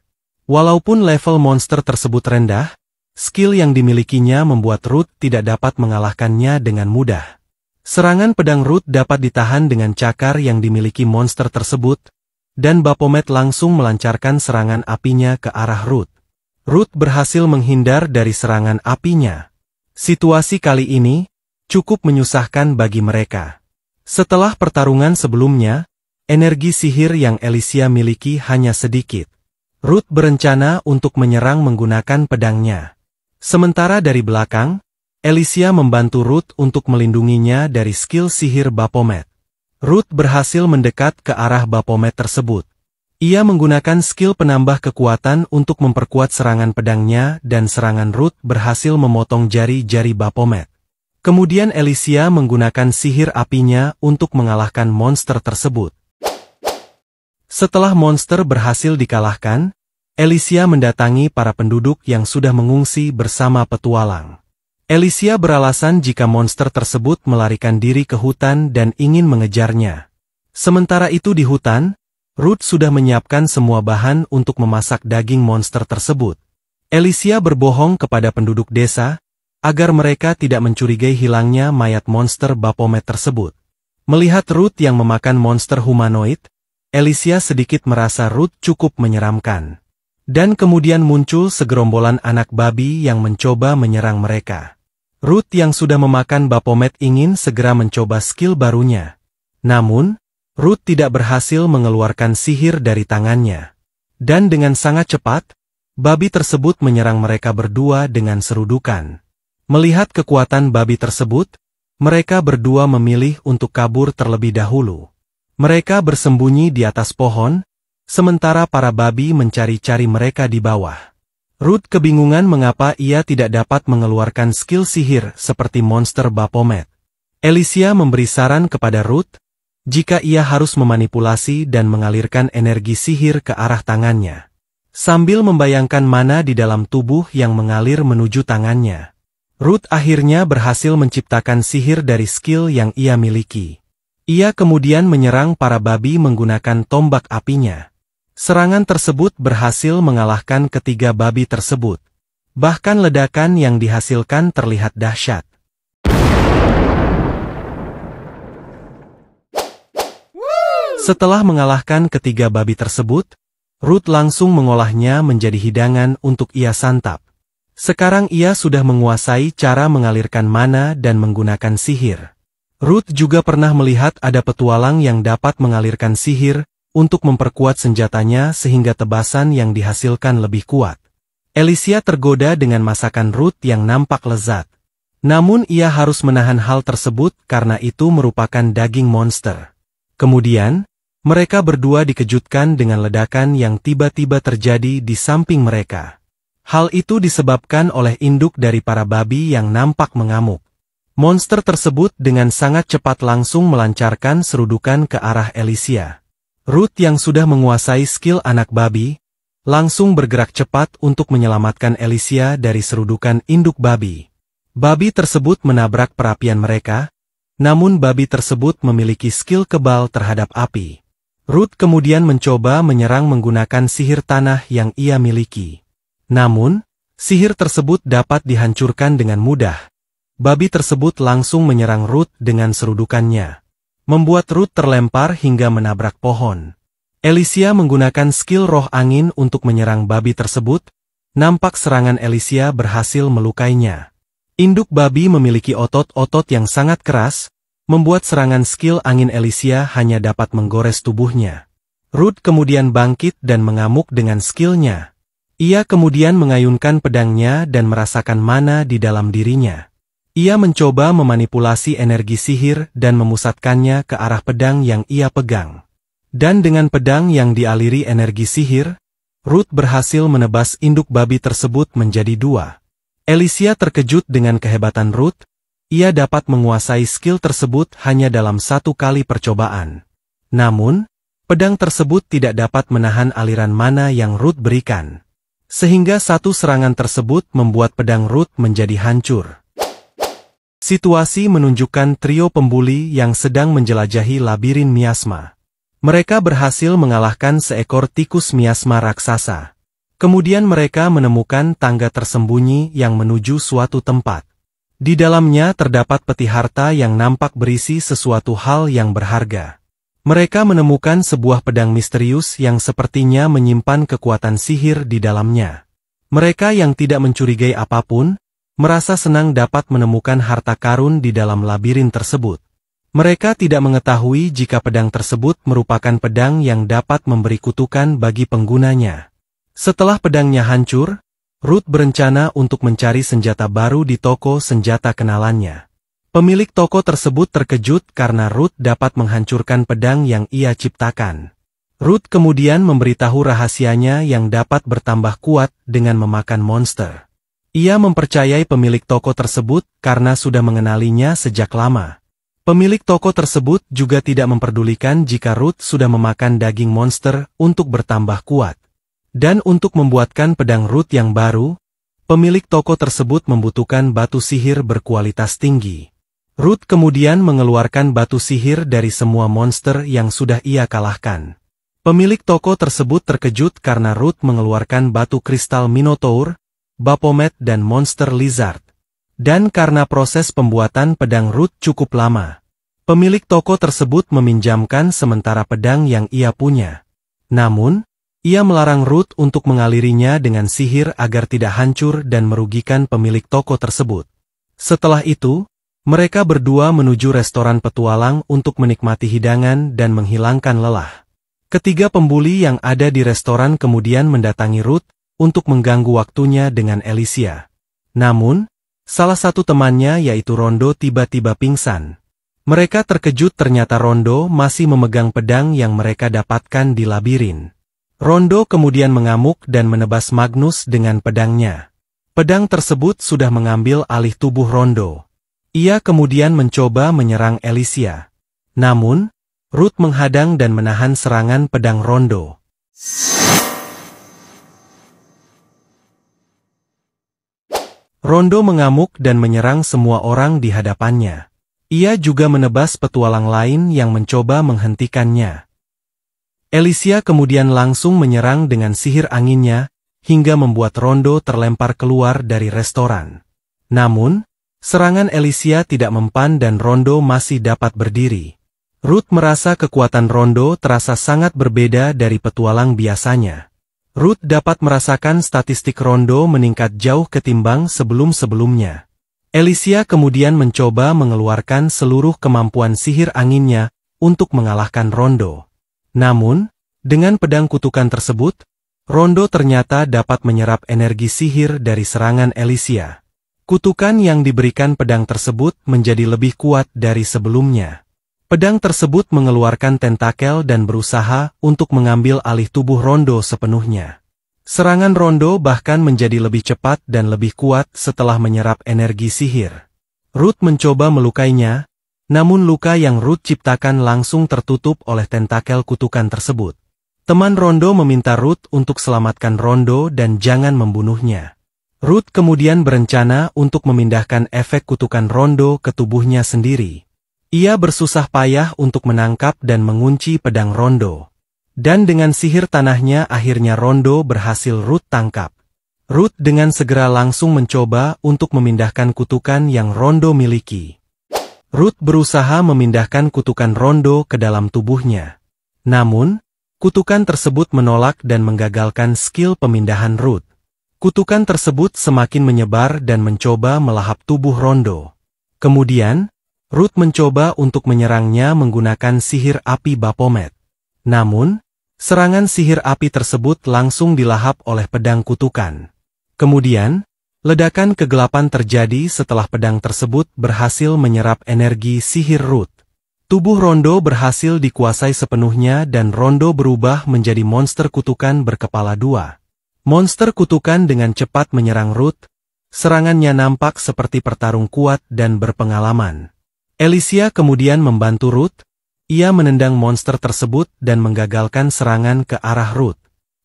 Walaupun level monster tersebut rendah, skill yang dimilikinya membuat Ruth tidak dapat mengalahkannya dengan mudah. Serangan pedang Ruth dapat ditahan dengan cakar yang dimiliki monster tersebut, dan Baphomet langsung melancarkan serangan apinya ke arah Ruth. Ruth berhasil menghindar dari serangan apinya. Situasi kali ini cukup menyusahkan bagi mereka. Setelah pertarungan sebelumnya, energi sihir yang Alicia miliki hanya sedikit. Ruth berencana untuk menyerang menggunakan pedangnya. Sementara dari belakang, Alicia membantu Ruth untuk melindunginya dari skill sihir Baphomet. Ruth berhasil mendekat ke arah Baphomet tersebut. Ia menggunakan skill penambah kekuatan untuk memperkuat serangan pedangnya dan serangan Ruth berhasil memotong jari-jari Baphomet. Kemudian Alicia menggunakan sihir apinya untuk mengalahkan monster tersebut. Setelah monster berhasil dikalahkan, Alicia mendatangi para penduduk yang sudah mengungsi bersama petualang. Alicia beralasan jika monster tersebut melarikan diri ke hutan dan ingin mengejarnya. Sementara itu di hutan, Ruth sudah menyiapkan semua bahan untuk memasak daging monster tersebut. Alicia berbohong kepada penduduk desa, agar mereka tidak mencurigai hilangnya mayat monster Baphomet tersebut. Melihat Ruth yang memakan monster humanoid, Alicia sedikit merasa Ruth cukup menyeramkan. Dan kemudian muncul segerombolan anak babi yang mencoba menyerang mereka. Ruth yang sudah memakan Baphomet ingin segera mencoba skill barunya. Namun, Ruth tidak berhasil mengeluarkan sihir dari tangannya. Dan dengan sangat cepat, babi tersebut menyerang mereka berdua dengan serudukan. Melihat kekuatan babi tersebut, mereka berdua memilih untuk kabur terlebih dahulu. Mereka bersembunyi di atas pohon, sementara para babi mencari-cari mereka di bawah. Ruth kebingungan mengapa ia tidak dapat mengeluarkan skill sihir seperti monster Baphomet. Alicia memberi saran kepada Ruth, jika ia harus memanipulasi dan mengalirkan energi sihir ke arah tangannya. Sambil membayangkan mana di dalam tubuh yang mengalir menuju tangannya. Ruth akhirnya berhasil menciptakan sihir dari skill yang ia miliki. Ia kemudian menyerang para babi menggunakan tombak apinya. Serangan tersebut berhasil mengalahkan ketiga babi tersebut. Bahkan ledakan yang dihasilkan terlihat dahsyat. Setelah mengalahkan ketiga babi tersebut, Ruth langsung mengolahnya menjadi hidangan untuk ia santap. Sekarang ia sudah menguasai cara mengalirkan mana dan menggunakan sihir. Ruth juga pernah melihat ada petualang yang dapat mengalirkan sihir untuk memperkuat senjatanya sehingga tebasan yang dihasilkan lebih kuat. Alicia tergoda dengan masakan Ruth yang nampak lezat. Namun ia harus menahan hal tersebut karena itu merupakan daging monster. Kemudian, mereka berdua dikejutkan dengan ledakan yang tiba-tiba terjadi di samping mereka. Hal itu disebabkan oleh induk dari para babi yang nampak mengamuk. Monster tersebut dengan sangat cepat langsung melancarkan serudukan ke arah Alicia. Ruth yang sudah menguasai skill anak babi, langsung bergerak cepat untuk menyelamatkan Alicia dari serudukan induk babi. Babi tersebut menabrak perapian mereka, namun babi tersebut memiliki skill kebal terhadap api. Ruth kemudian mencoba menyerang menggunakan sihir tanah yang ia miliki. Namun, sihir tersebut dapat dihancurkan dengan mudah. Babi tersebut langsung menyerang Ruth dengan serudukannya. membuat Ruth terlempar hingga menabrak pohon. Alicia menggunakan skill roh angin untuk menyerang babi tersebut. Nampak serangan Alicia berhasil melukainya. Induk babi memiliki otot-otot yang sangat keras, membuat serangan skill angin Alicia hanya dapat menggores tubuhnya. Ruth kemudian bangkit dan mengamuk dengan skillnya. Ia kemudian mengayunkan pedangnya dan merasakan mana di dalam dirinya. Ia mencoba memanipulasi energi sihir dan memusatkannya ke arah pedang yang ia pegang. Dan dengan pedang yang dialiri energi sihir, Ruth berhasil menebas induk babi tersebut menjadi dua. Alicia terkejut dengan kehebatan Ruth. Ia dapat menguasai skill tersebut hanya dalam satu kali percobaan. Namun, pedang tersebut tidak dapat menahan aliran mana yang Ruth berikan. Sehingga satu serangan tersebut membuat pedang Ruth menjadi hancur. Situasi menunjukkan trio pembuli yang sedang menjelajahi labirin miasma. Mereka berhasil mengalahkan seekor tikus miasma raksasa. Kemudian mereka menemukan tangga tersembunyi yang menuju suatu tempat. Di dalamnya terdapat peti harta yang nampak berisi sesuatu hal yang berharga. Mereka menemukan sebuah pedang misterius yang sepertinya menyimpan kekuatan sihir di dalamnya. Mereka yang tidak mencurigai apapun, merasa senang dapat menemukan harta karun di dalam labirin tersebut. Mereka tidak mengetahui jika pedang tersebut merupakan pedang yang dapat memberi kutukan bagi penggunanya. Setelah pedangnya hancur, Ruth berencana untuk mencari senjata baru di toko senjata kenalannya. Pemilik toko tersebut terkejut karena Ruth dapat menghancurkan pedang yang ia ciptakan. Ruth kemudian memberitahu rahasianya yang dapat bertambah kuat dengan memakan monster. Ia mempercayai pemilik toko tersebut karena sudah mengenalinya sejak lama. Pemilik toko tersebut juga tidak memperdulikan jika Ruth sudah memakan daging monster untuk bertambah kuat. Dan untuk membuatkan pedang Ruth yang baru, pemilik toko tersebut membutuhkan batu sihir berkualitas tinggi. Ruth kemudian mengeluarkan batu sihir dari semua monster yang sudah ia kalahkan. Pemilik toko tersebut terkejut karena Ruth mengeluarkan batu kristal Minotaur, Baphomet dan monster Lizard. Dan karena proses pembuatan pedang Ruth cukup lama, pemilik toko tersebut meminjamkan sementara pedang yang ia punya. Namun, ia melarang Ruth untuk mengalirinya dengan sihir agar tidak hancur dan merugikan pemilik toko tersebut. Setelah itu, mereka berdua menuju restoran petualang untuk menikmati hidangan dan menghilangkan lelah. Ketiga pembuli yang ada di restoran kemudian mendatangi Ruth untuk mengganggu waktunya dengan Alicia. Namun, salah satu temannya yaitu Rondo tiba-tiba pingsan. Mereka terkejut ternyata Rondo masih memegang pedang yang mereka dapatkan di labirin. Rondo kemudian mengamuk dan menebas Magnus dengan pedangnya. Pedang tersebut sudah mengambil alih tubuh Rondo. Ia kemudian mencoba menyerang Alicia. Namun, Ruth menghadang dan menahan serangan pedang Rondo. Rondo mengamuk dan menyerang semua orang di hadapannya. Ia juga menebas petualang lain yang mencoba menghentikannya. Alicia kemudian langsung menyerang dengan sihir anginnya, hingga membuat Rondo terlempar keluar dari restoran. Namun, serangan Alicia tidak mempan dan Rondo masih dapat berdiri. Ruth merasa kekuatan Rondo terasa sangat berbeda dari petualang biasanya. Ruth dapat merasakan statistik Rondo meningkat jauh ketimbang sebelum-sebelumnya. Alicia kemudian mencoba mengeluarkan seluruh kemampuan sihir anginnya untuk mengalahkan Rondo. Namun, dengan pedang kutukan tersebut, Rondo ternyata dapat menyerap energi sihir dari serangan Alicia. Kutukan yang diberikan pedang tersebut menjadi lebih kuat dari sebelumnya. Pedang tersebut mengeluarkan tentakel dan berusaha untuk mengambil alih tubuh Rondo sepenuhnya. Serangan Rondo bahkan menjadi lebih cepat dan lebih kuat setelah menyerap energi sihir. Ruth mencoba melukainya, namun luka yang Ruth ciptakan langsung tertutup oleh tentakel kutukan tersebut. Teman Rondo meminta Ruth untuk selamatkan Rondo dan jangan membunuhnya. Ruth kemudian berencana untuk memindahkan efek kutukan Rondo ke tubuhnya sendiri. Ia bersusah payah untuk menangkap dan mengunci pedang Rondo. Dan dengan sihir tanahnya akhirnya Rondo berhasil Ruth tangkap. Ruth dengan segera langsung mencoba untuk memindahkan kutukan yang Rondo miliki. Ruth berusaha memindahkan kutukan Rondo ke dalam tubuhnya. Namun, kutukan tersebut menolak dan menggagalkan skill pemindahan Ruth. Kutukan tersebut semakin menyebar dan mencoba melahap tubuh Rondo. Kemudian, Ruth mencoba untuk menyerangnya menggunakan sihir api Baphomet. Namun, serangan sihir api tersebut langsung dilahap oleh pedang kutukan. Kemudian, ledakan kegelapan terjadi setelah pedang tersebut berhasil menyerap energi sihir Ruth. Tubuh Rondo berhasil dikuasai sepenuhnya dan Rondo berubah menjadi monster kutukan berkepala dua. Monster kutukan dengan cepat menyerang Ruth. Serangannya nampak seperti pertarung kuat dan berpengalaman. Alicia kemudian membantu Ruth. Ia menendang monster tersebut dan menggagalkan serangan ke arah Ruth.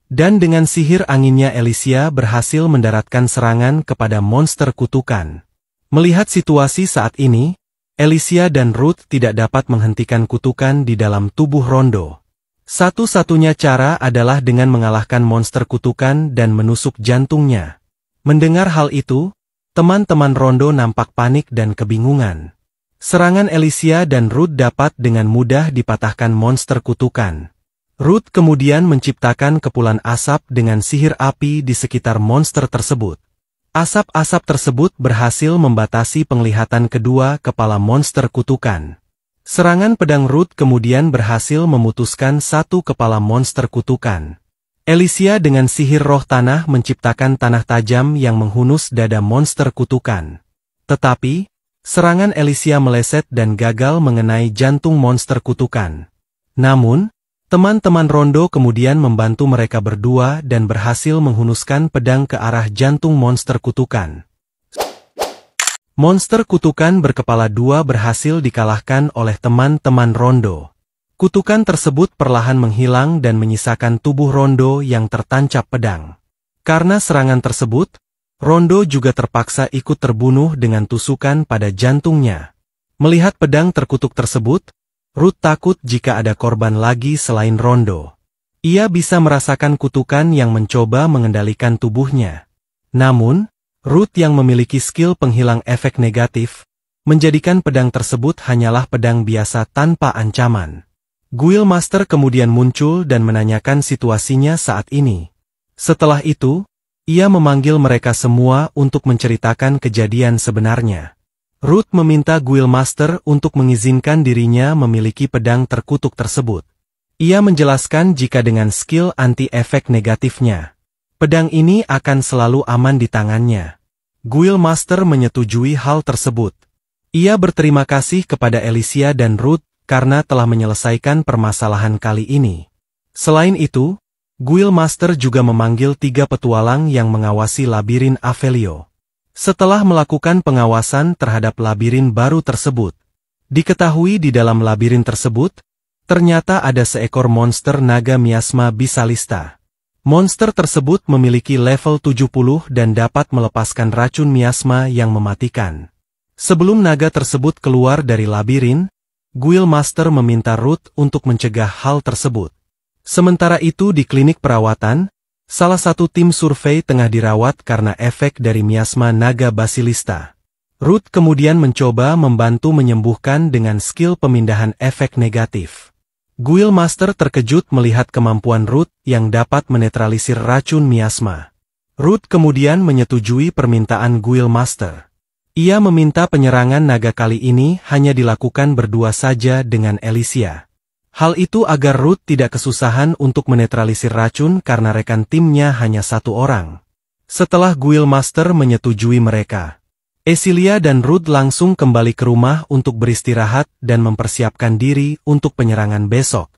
Dan dengan sihir anginnya Alicia berhasil mendaratkan serangan kepada monster kutukan. Melihat situasi saat ini, Alicia dan Ruth tidak dapat menghentikan kutukan di dalam tubuh Rondo. Satu-satunya cara adalah dengan mengalahkan monster kutukan dan menusuk jantungnya. Mendengar hal itu, teman-teman Rondo nampak panik dan kebingungan. Serangan Alicia dan Ruth dapat dengan mudah dipatahkan monster kutukan. Ruth kemudian menciptakan kepulan asap dengan sihir api di sekitar monster tersebut. Asap-asap tersebut berhasil membatasi penglihatan kedua kepala monster kutukan. Serangan pedang Ruth kemudian berhasil memutuskan satu kepala monster kutukan. Alicia dengan sihir roh tanah menciptakan tanah tajam yang menghunus dada monster kutukan. Tetapi, serangan Alicia meleset dan gagal mengenai jantung monster kutukan. Namun, teman-teman Rondo kemudian membantu mereka berdua dan berhasil menghunuskan pedang ke arah jantung monster kutukan. Monster kutukan berkepala dua berhasil dikalahkan oleh teman-teman Rondo. Kutukan tersebut perlahan menghilang dan menyisakan tubuh Rondo yang tertancap pedang. Karena serangan tersebut, Rondo juga terpaksa ikut terbunuh dengan tusukan pada jantungnya. Melihat pedang terkutuk tersebut, Ruth takut jika ada korban lagi selain Rondo. Ia bisa merasakan kutukan yang mencoba mengendalikan tubuhnya. Namun, Ruth yang memiliki skill penghilang efek negatif, menjadikan pedang tersebut hanyalah pedang biasa tanpa ancaman. Guild Master kemudian muncul dan menanyakan situasinya saat ini. Setelah itu, ia memanggil mereka semua untuk menceritakan kejadian sebenarnya. Ruth meminta Guild Master untuk mengizinkan dirinya memiliki pedang terkutuk tersebut. Ia menjelaskan jika dengan skill anti-efek negatifnya, pedang ini akan selalu aman di tangannya. Guild Master menyetujui hal tersebut. Ia berterima kasih kepada Alicia dan Ruth karena telah menyelesaikan permasalahan kali ini. Selain itu, Guild Master juga memanggil 3 petualang yang mengawasi labirin Avelio. Setelah melakukan pengawasan terhadap labirin baru tersebut, diketahui di dalam labirin tersebut, ternyata ada seekor monster naga miasma Bisalista. Monster tersebut memiliki level 70 dan dapat melepaskan racun miasma yang mematikan. Sebelum naga tersebut keluar dari labirin, Guild Master meminta Ruth untuk mencegah hal tersebut. Sementara itu di klinik perawatan, salah satu tim survei tengah dirawat karena efek dari miasma naga Basilista. Ruth kemudian mencoba membantu menyembuhkan dengan skill pemindahan efek negatif. Guild Master terkejut melihat kemampuan Ruth yang dapat menetralisir racun miasma. Ruth kemudian menyetujui permintaan Guild Master. Ia meminta penyerangan naga kali ini hanya dilakukan berdua saja dengan Alicia. Hal itu agar Ruth tidak kesusahan untuk menetralisir racun karena rekan timnya hanya 1 orang. Setelah Guild Master menyetujui mereka, Esilia dan Ruth langsung kembali ke rumah untuk beristirahat dan mempersiapkan diri untuk penyerangan besok.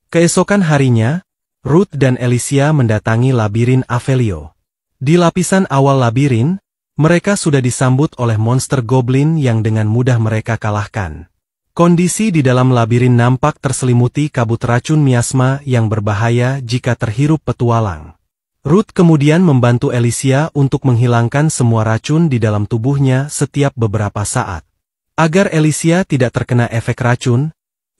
Keesokan harinya, Ruth dan Alicia mendatangi labirin Avelio. Di lapisan awal labirin, mereka sudah disambut oleh monster goblin yang dengan mudah mereka kalahkan. Kondisi di dalam labirin nampak terselimuti kabut racun miasma yang berbahaya jika terhirup petualang. Ruth kemudian membantu Alicia untuk menghilangkan semua racun di dalam tubuhnya setiap beberapa saat. Agar Alicia tidak terkena efek racun,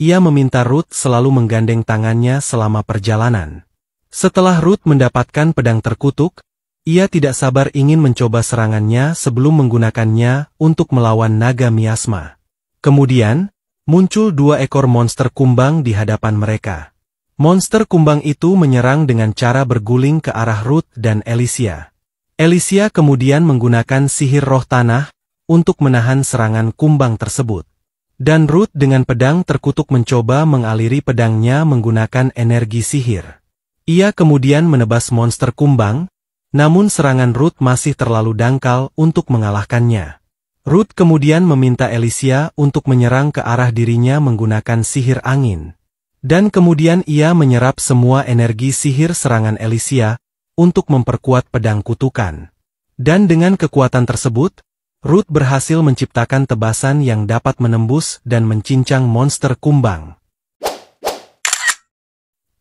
ia meminta Ruth selalu menggandeng tangannya selama perjalanan. Setelah Ruth mendapatkan pedang terkutuk, Ia tidak sabar ingin mencoba serangannya sebelum menggunakannya untuk melawan naga miasma. Kemudian, muncul 2 ekor monster kumbang di hadapan mereka. Monster kumbang itu menyerang dengan cara berguling ke arah Ruth dan Alicia. Alicia kemudian menggunakan sihir roh tanah untuk menahan serangan kumbang tersebut. Dan Ruth dengan pedang terkutuk mencoba mengaliri pedangnya menggunakan energi sihir. Ia kemudian menebas monster kumbang, namun serangan Ruth masih terlalu dangkal untuk mengalahkannya. Ruth kemudian meminta Alicia untuk menyerang ke arah dirinya menggunakan sihir angin. Dan kemudian ia menyerap semua energi sihir serangan Alicia untuk memperkuat pedang kutukan. Dan dengan kekuatan tersebut, Ruth berhasil menciptakan tebasan yang dapat menembus dan mencincang monster kumbang.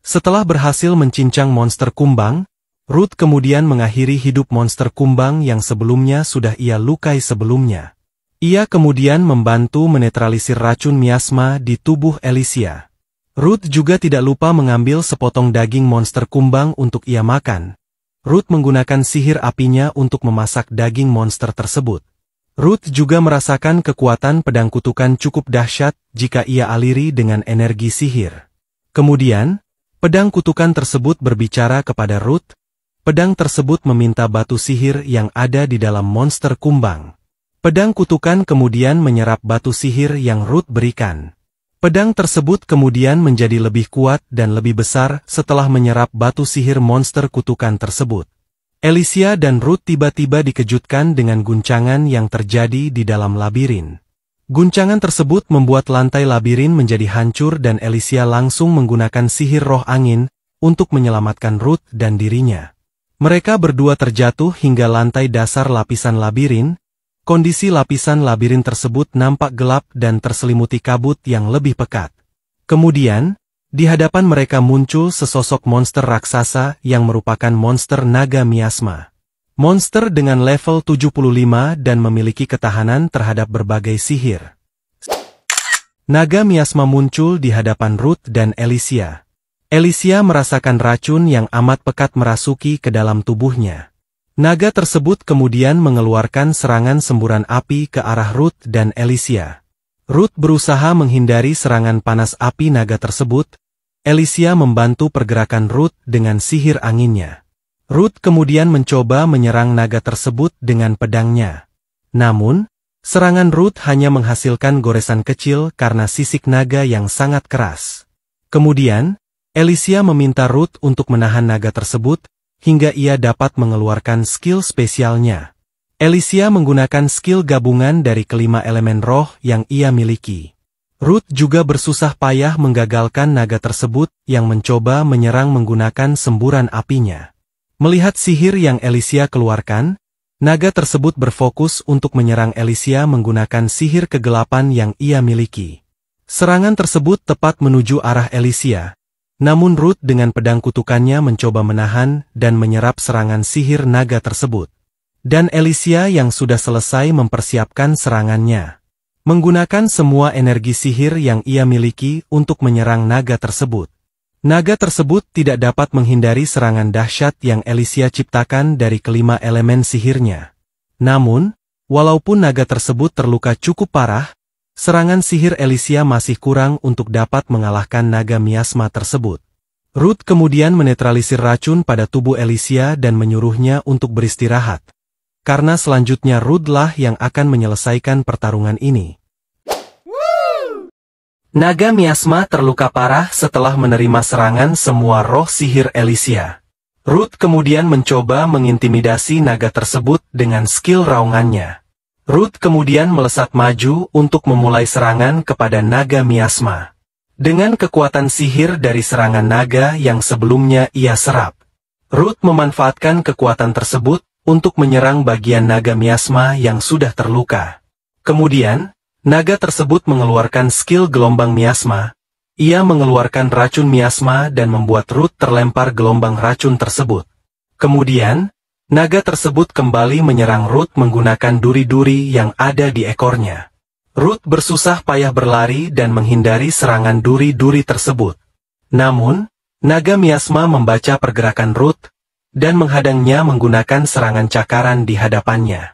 Setelah berhasil mencincang monster kumbang, Ruth kemudian mengakhiri hidup monster kumbang yang sebelumnya sudah ia lukai sebelumnya. Ia kemudian membantu menetralisir racun miasma di tubuh Alicia. Ruth juga tidak lupa mengambil sepotong daging monster kumbang untuk ia makan. Ruth menggunakan sihir apinya untuk memasak daging monster tersebut. Ruth juga merasakan kekuatan pedang kutukan cukup dahsyat jika ia aliri dengan energi sihir. Kemudian, pedang kutukan tersebut berbicara kepada Ruth. Pedang tersebut meminta batu sihir yang ada di dalam monster kumbang. Pedang kutukan kemudian menyerap batu sihir yang Ruth berikan. Pedang tersebut kemudian menjadi lebih kuat dan lebih besar setelah menyerap batu sihir monster kutukan tersebut. Alicia dan Ruth tiba-tiba dikejutkan dengan guncangan yang terjadi di dalam labirin. Guncangan tersebut membuat lantai labirin menjadi hancur dan Alicia langsung menggunakan sihir roh angin untuk menyelamatkan Ruth dan dirinya. Mereka berdua terjatuh hingga lantai dasar lapisan labirin. Kondisi lapisan labirin tersebut nampak gelap dan terselimuti kabut yang lebih pekat. Kemudian, di hadapan mereka muncul sesosok monster raksasa yang merupakan monster naga miasma. Monster dengan level 75 dan memiliki ketahanan terhadap berbagai sihir. Naga miasma muncul di hadapan Ruth dan Alicia. Alicia merasakan racun yang amat pekat merasuki ke dalam tubuhnya. Naga tersebut kemudian mengeluarkan serangan semburan api ke arah Ruth dan Alicia. Ruth berusaha menghindari serangan panas api naga tersebut. Alicia membantu pergerakan Ruth dengan sihir anginnya. Ruth kemudian mencoba menyerang naga tersebut dengan pedangnya. Namun, serangan Ruth hanya menghasilkan goresan kecil karena sisik naga yang sangat keras. Kemudian, Alicia meminta Ruth untuk menahan naga tersebut, hingga ia dapat mengeluarkan skill spesialnya. Alicia menggunakan skill gabungan dari kelima elemen roh yang ia miliki. Ruth juga bersusah payah menggagalkan naga tersebut yang mencoba menyerang menggunakan semburan apinya. Melihat sihir yang Alicia keluarkan, naga tersebut berfokus untuk menyerang Alicia menggunakan sihir kegelapan yang ia miliki. Serangan tersebut tepat menuju arah Alicia. Namun Ruth dengan pedang kutukannya mencoba menahan dan menyerap serangan sihir naga tersebut. Dan Alicia yang sudah selesai mempersiapkan serangannya. Menggunakan semua energi sihir yang ia miliki untuk menyerang naga tersebut. Naga tersebut tidak dapat menghindari serangan dahsyat yang Alicia ciptakan dari kelima elemen sihirnya. Namun, walaupun naga tersebut terluka cukup parah, serangan sihir Alicia masih kurang untuk dapat mengalahkan naga miasma tersebut. Ruth kemudian menetralisir racun pada tubuh Alicia dan menyuruhnya untuk beristirahat. Karena selanjutnya Ruth lah yang akan menyelesaikan pertarungan ini. Naga miasma terluka parah setelah menerima serangan semua roh sihir Alicia. Ruth kemudian mencoba mengintimidasi naga tersebut dengan skill raungannya. Ruth kemudian melesat maju untuk memulai serangan kepada naga miasma. Dengan kekuatan sihir dari serangan naga yang sebelumnya ia serap, Ruth memanfaatkan kekuatan tersebut untuk menyerang bagian naga miasma yang sudah terluka. Kemudian, naga tersebut mengeluarkan skill gelombang miasma. Ia mengeluarkan racun miasma dan membuat Ruth terlempar gelombang racun tersebut. Kemudian, naga tersebut kembali menyerang Ruth menggunakan duri-duri yang ada di ekornya. Ruth bersusah payah berlari dan menghindari serangan duri-duri tersebut. Namun, naga miasma membaca pergerakan Ruth, dan menghadangnya menggunakan serangan cakaran di hadapannya.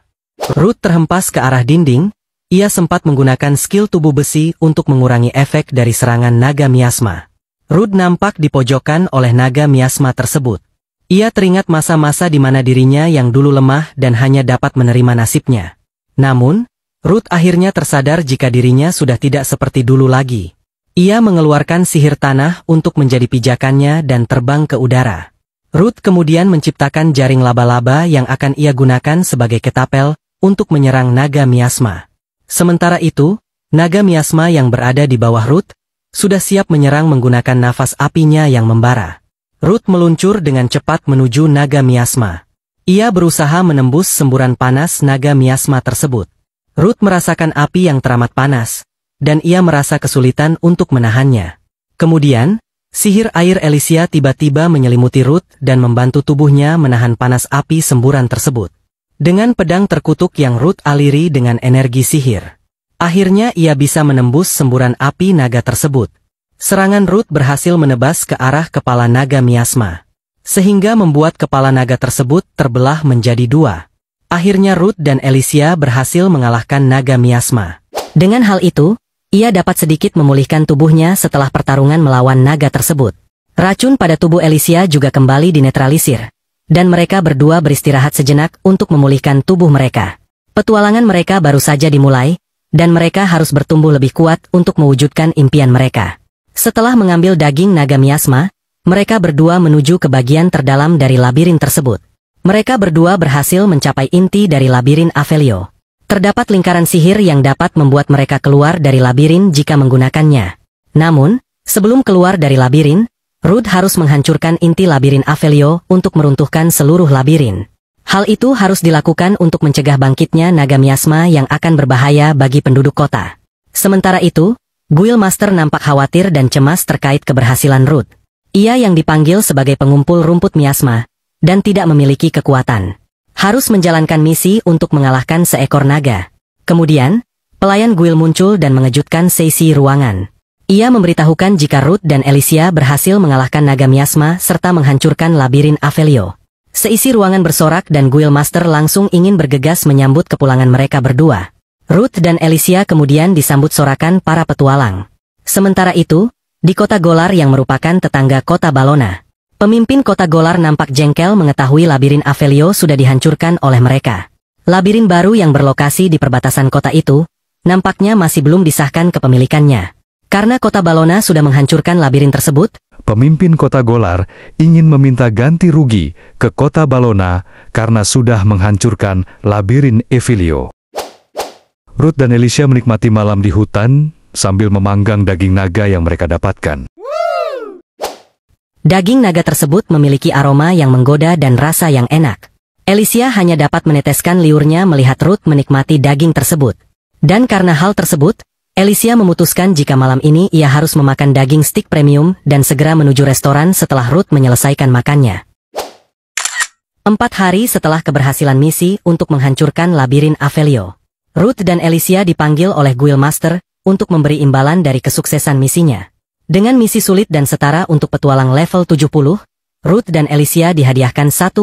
Ruth terhempas ke arah dinding, ia sempat menggunakan skill tubuh besi untuk mengurangi efek dari serangan naga miasma. Ruth nampak dipojokkan oleh naga miasma tersebut. Ia teringat masa-masa di mana dirinya yang dulu lemah dan hanya dapat menerima nasibnya. Namun, Ruth akhirnya tersadar jika dirinya sudah tidak seperti dulu lagi. Ia mengeluarkan sihir tanah untuk menjadi pijakannya dan terbang ke udara. Ruth kemudian menciptakan jaring laba-laba yang akan ia gunakan sebagai ketapel untuk menyerang naga miasma. Sementara itu, naga miasma yang berada di bawah Ruth sudah siap menyerang menggunakan nafas apinya yang membara. Ruth meluncur dengan cepat menuju naga miasma. Ia berusaha menembus semburan panas naga miasma tersebut. Ruth merasakan api yang teramat panas, dan ia merasa kesulitan untuk menahannya. Kemudian, sihir air Elysia tiba-tiba menyelimuti Ruth dan membantu tubuhnya menahan panas api semburan tersebut. Dengan pedang terkutuk yang Ruth aliri dengan energi sihir, akhirnya ia bisa menembus semburan api naga tersebut. Serangan Ruth berhasil menebas ke arah kepala naga miasma, sehingga membuat kepala naga tersebut terbelah menjadi dua. Akhirnya Ruth dan Elysia berhasil mengalahkan naga miasma. Dengan hal itu, ia dapat sedikit memulihkan tubuhnya setelah pertarungan melawan naga tersebut. Racun pada tubuh Elysia juga kembali dinetralisir, dan mereka berdua beristirahat sejenak untuk memulihkan tubuh mereka. Petualangan mereka baru saja dimulai, dan mereka harus bertumbuh lebih kuat untuk mewujudkan impian mereka. Setelah mengambil daging naga miasma, mereka berdua menuju ke bagian terdalam dari labirin tersebut. Mereka berdua berhasil mencapai inti dari labirin Avelio. Terdapat lingkaran sihir yang dapat membuat mereka keluar dari labirin jika menggunakannya. Namun, sebelum keluar dari labirin, Ruth harus menghancurkan inti labirin Avelio untuk meruntuhkan seluruh labirin. Hal itu harus dilakukan untuk mencegah bangkitnya naga miasma yang akan berbahaya bagi penduduk kota. Sementara itu, Guild Master nampak khawatir dan cemas terkait keberhasilan Ruth. Ia yang dipanggil sebagai pengumpul rumput miasma, dan tidak memiliki kekuatan, harus menjalankan misi untuk mengalahkan seekor naga. Kemudian, pelayan Guild muncul dan mengejutkan seisi ruangan. Ia memberitahukan jika Ruth dan Elysia berhasil mengalahkan naga miasma serta menghancurkan labirin Avelio. Seisi ruangan bersorak dan Guild Master langsung ingin bergegas menyambut kepulangan mereka berdua. Ruth dan Elysia kemudian disambut sorakan para petualang. Sementara itu, di kota Golar yang merupakan tetangga kota Balona, pemimpin kota Golar nampak jengkel mengetahui labirin Avelio sudah dihancurkan oleh mereka. Labirin baru yang berlokasi di perbatasan kota itu, nampaknya masih belum disahkan kepemilikannya. Karena kota Balona sudah menghancurkan labirin tersebut, pemimpin kota Golar ingin meminta ganti rugi ke kota Balona karena sudah menghancurkan labirin Avelio. Ruth dan Elysia menikmati malam di hutan sambil memanggang daging naga yang mereka dapatkan. Daging naga tersebut memiliki aroma yang menggoda dan rasa yang enak. Elysia hanya dapat meneteskan liurnya melihat Ruth menikmati daging tersebut. Dan karena hal tersebut, Elysia memutuskan jika malam ini ia harus memakan daging steak premium dan segera menuju restoran setelah Ruth menyelesaikan makannya. 4 hari setelah keberhasilan misi untuk menghancurkan labirin Avelio, Ruth dan Elysia dipanggil oleh Guild Master untuk memberi imbalan dari kesuksesan misinya. Dengan misi sulit dan setara untuk petualang level 70, Ruth dan Elysia dihadiahkan 1,5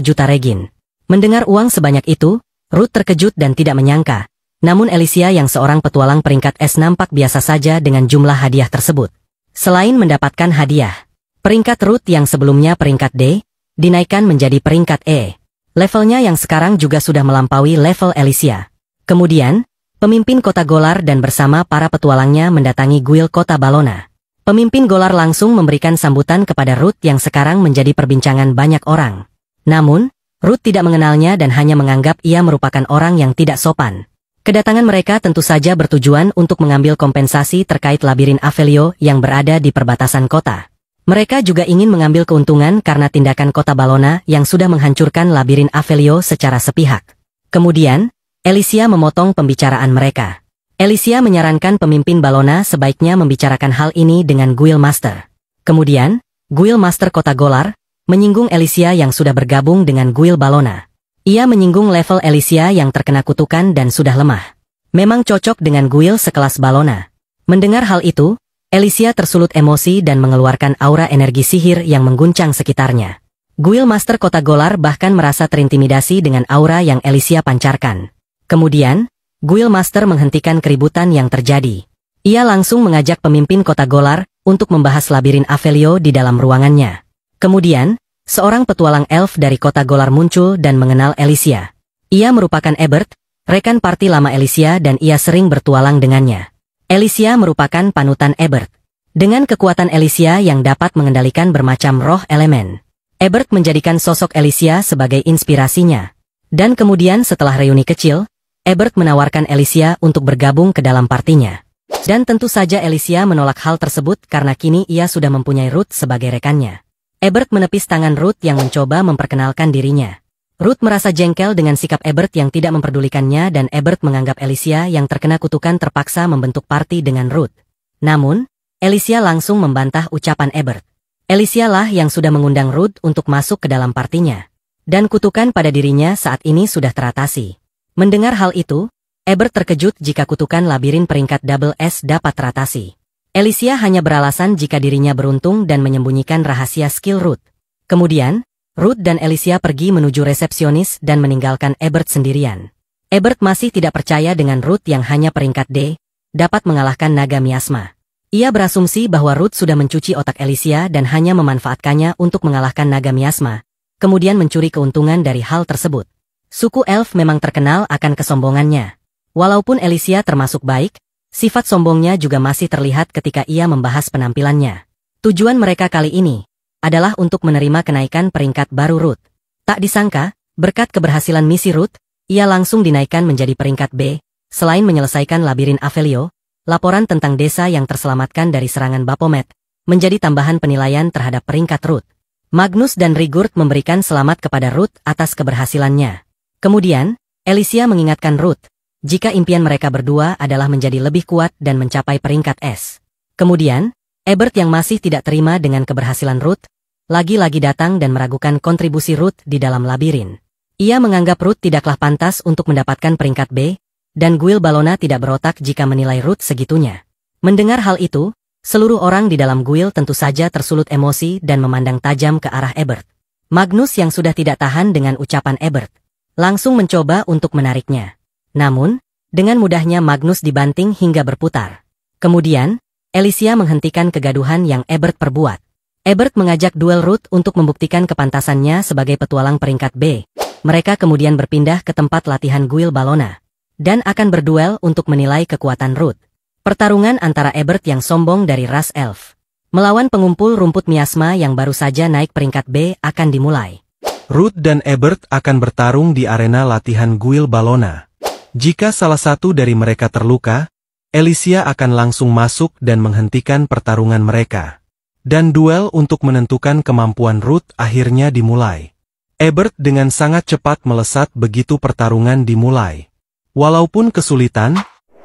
juta regin. Mendengar uang sebanyak itu, Ruth terkejut dan tidak menyangka. Namun Elysia yang seorang petualang peringkat S nampak biasa saja dengan jumlah hadiah tersebut. Selain mendapatkan hadiah, peringkat Ruth yang sebelumnya peringkat D, dinaikkan menjadi peringkat E. Levelnya yang sekarang juga sudah melampaui level Elysia. Kemudian, pemimpin kota Golar dan bersama para petualangnya mendatangi Guild kota Balona. Pemimpin Golar langsung memberikan sambutan kepada Ruth yang sekarang menjadi perbincangan banyak orang. Namun, Ruth tidak mengenalnya dan hanya menganggap ia merupakan orang yang tidak sopan. Kedatangan mereka tentu saja bertujuan untuk mengambil kompensasi terkait labirin Avelio yang berada di perbatasan kota. Mereka juga ingin mengambil keuntungan karena tindakan kota Balona yang sudah menghancurkan labirin Avelio secara sepihak. Kemudian, Elysia memotong pembicaraan mereka. Elysia menyarankan pemimpin Balona sebaiknya membicarakan hal ini dengan Guild Master. Kemudian, Guild Master kota Golar menyinggung Elysia yang sudah bergabung dengan Guild Balona. Ia menyinggung level Elysia yang terkena kutukan dan sudah lemah. Memang cocok dengan Guild sekelas Balona. Mendengar hal itu, Elysia tersulut emosi dan mengeluarkan aura energi sihir yang mengguncang sekitarnya. Guild Master Kota Golar bahkan merasa terintimidasi dengan aura yang Alicia pancarkan. Kemudian, Guild Master menghentikan keributan yang terjadi. Ia langsung mengajak pemimpin Kota Golar untuk membahas labirin Avelio di dalam ruangannya. Kemudian, seorang petualang elf dari Kota Golar muncul dan mengenal Alicia. Ia merupakan Ebert, rekan parti lama Alicia, dan ia sering bertualang dengannya. Alicia merupakan panutan Ebert. Dengan kekuatan Alicia yang dapat mengendalikan bermacam roh elemen, Ebert menjadikan sosok Alicia sebagai inspirasinya. Dan kemudian setelah reuni kecil, Ebert menawarkan Alicia untuk bergabung ke dalam partinya. Dan tentu saja Alicia menolak hal tersebut karena kini ia sudah mempunyai Ruth sebagai rekannya. Ebert menepis tangan Ruth yang mencoba memperkenalkan dirinya. Ruth merasa jengkel dengan sikap Ebert yang tidak memperdulikannya dan Ebert menganggap Alicia yang terkena kutukan terpaksa membentuk parti dengan Ruth. Namun, Alicia langsung membantah ucapan Ebert. Alicia lah yang sudah mengundang Ruth untuk masuk ke dalam partinya. Dan kutukan pada dirinya saat ini sudah teratasi. Mendengar hal itu, Ebert terkejut jika kutukan labirin peringkat double S dapat teratasi. Alicia hanya beralasan jika dirinya beruntung dan menyembunyikan rahasia skill Ruth. Kemudian, Ruth dan Alicia pergi menuju resepsionis dan meninggalkan Ebert sendirian. Ebert masih tidak percaya dengan Ruth yang hanya peringkat D, dapat mengalahkan naga miasma. Ia berasumsi bahwa Ruth sudah mencuci otak Alicia dan hanya memanfaatkannya untuk mengalahkan naga miasma, kemudian mencuri keuntungan dari hal tersebut. Suku elf memang terkenal akan kesombongannya. Walaupun Alicia termasuk baik, sifat sombongnya juga masih terlihat ketika ia membahas penampilannya. Tujuan mereka kali ini adalah untuk menerima kenaikan peringkat baru Ruth. Tak disangka, berkat keberhasilan misi Ruth, ia langsung dinaikkan menjadi peringkat B. Selain menyelesaikan labirin Avelio, laporan tentang desa yang terselamatkan dari serangan Baphomet menjadi tambahan penilaian terhadap peringkat Ruth. Magnus dan Rigurd memberikan selamat kepada Ruth atas keberhasilannya. Kemudian, Alicia mengingatkan Ruth jika impian mereka berdua adalah menjadi lebih kuat dan mencapai peringkat S. Kemudian, Ebert yang masih tidak terima dengan keberhasilan Ruth, lagi-lagi datang dan meragukan kontribusi Ruth di dalam labirin. Ia menganggap Ruth tidaklah pantas untuk mendapatkan peringkat B, dan Guild Ballona tidak berotak jika menilai Ruth segitunya. Mendengar hal itu, seluruh orang di dalam guild tentu saja tersulut emosi dan memandang tajam ke arah Ebert. Magnus yang sudah tidak tahan dengan ucapan Ebert, langsung mencoba untuk menariknya. Namun, dengan mudahnya Magnus dibanting hingga berputar. Kemudian, Alicia menghentikan kegaduhan yang Ebert perbuat. Ebert mengajak duel Ruth untuk membuktikan kepantasannya sebagai petualang peringkat B. Mereka kemudian berpindah ke tempat latihan Guild Ballona dan akan berduel untuk menilai kekuatan Ruth. Pertarungan antara Ebert yang sombong dari ras elf melawan pengumpul rumput miasma yang baru saja naik peringkat B akan dimulai. Ruth dan Ebert akan bertarung di arena latihan Guild Ballona. Jika salah satu dari mereka terluka, Alicia akan langsung masuk dan menghentikan pertarungan mereka. Dan duel untuk menentukan kemampuan Ruth akhirnya dimulai. Ebert dengan sangat cepat melesat begitu pertarungan dimulai. Walaupun kesulitan,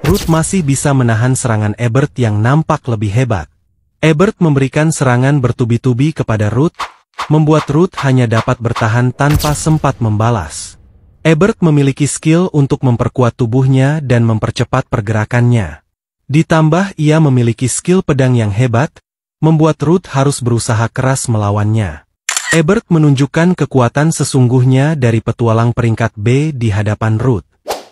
Ruth masih bisa menahan serangan Ebert yang nampak lebih hebat. Ebert memberikan serangan bertubi-tubi kepada Ruth, membuat Ruth hanya dapat bertahan tanpa sempat membalas. Ebert memiliki skill untuk memperkuat tubuhnya dan mempercepat pergerakannya. Ditambah ia memiliki skill pedang yang hebat, membuat Ruth harus berusaha keras melawannya. Ebert menunjukkan kekuatan sesungguhnya dari petualang peringkat B di hadapan Ruth.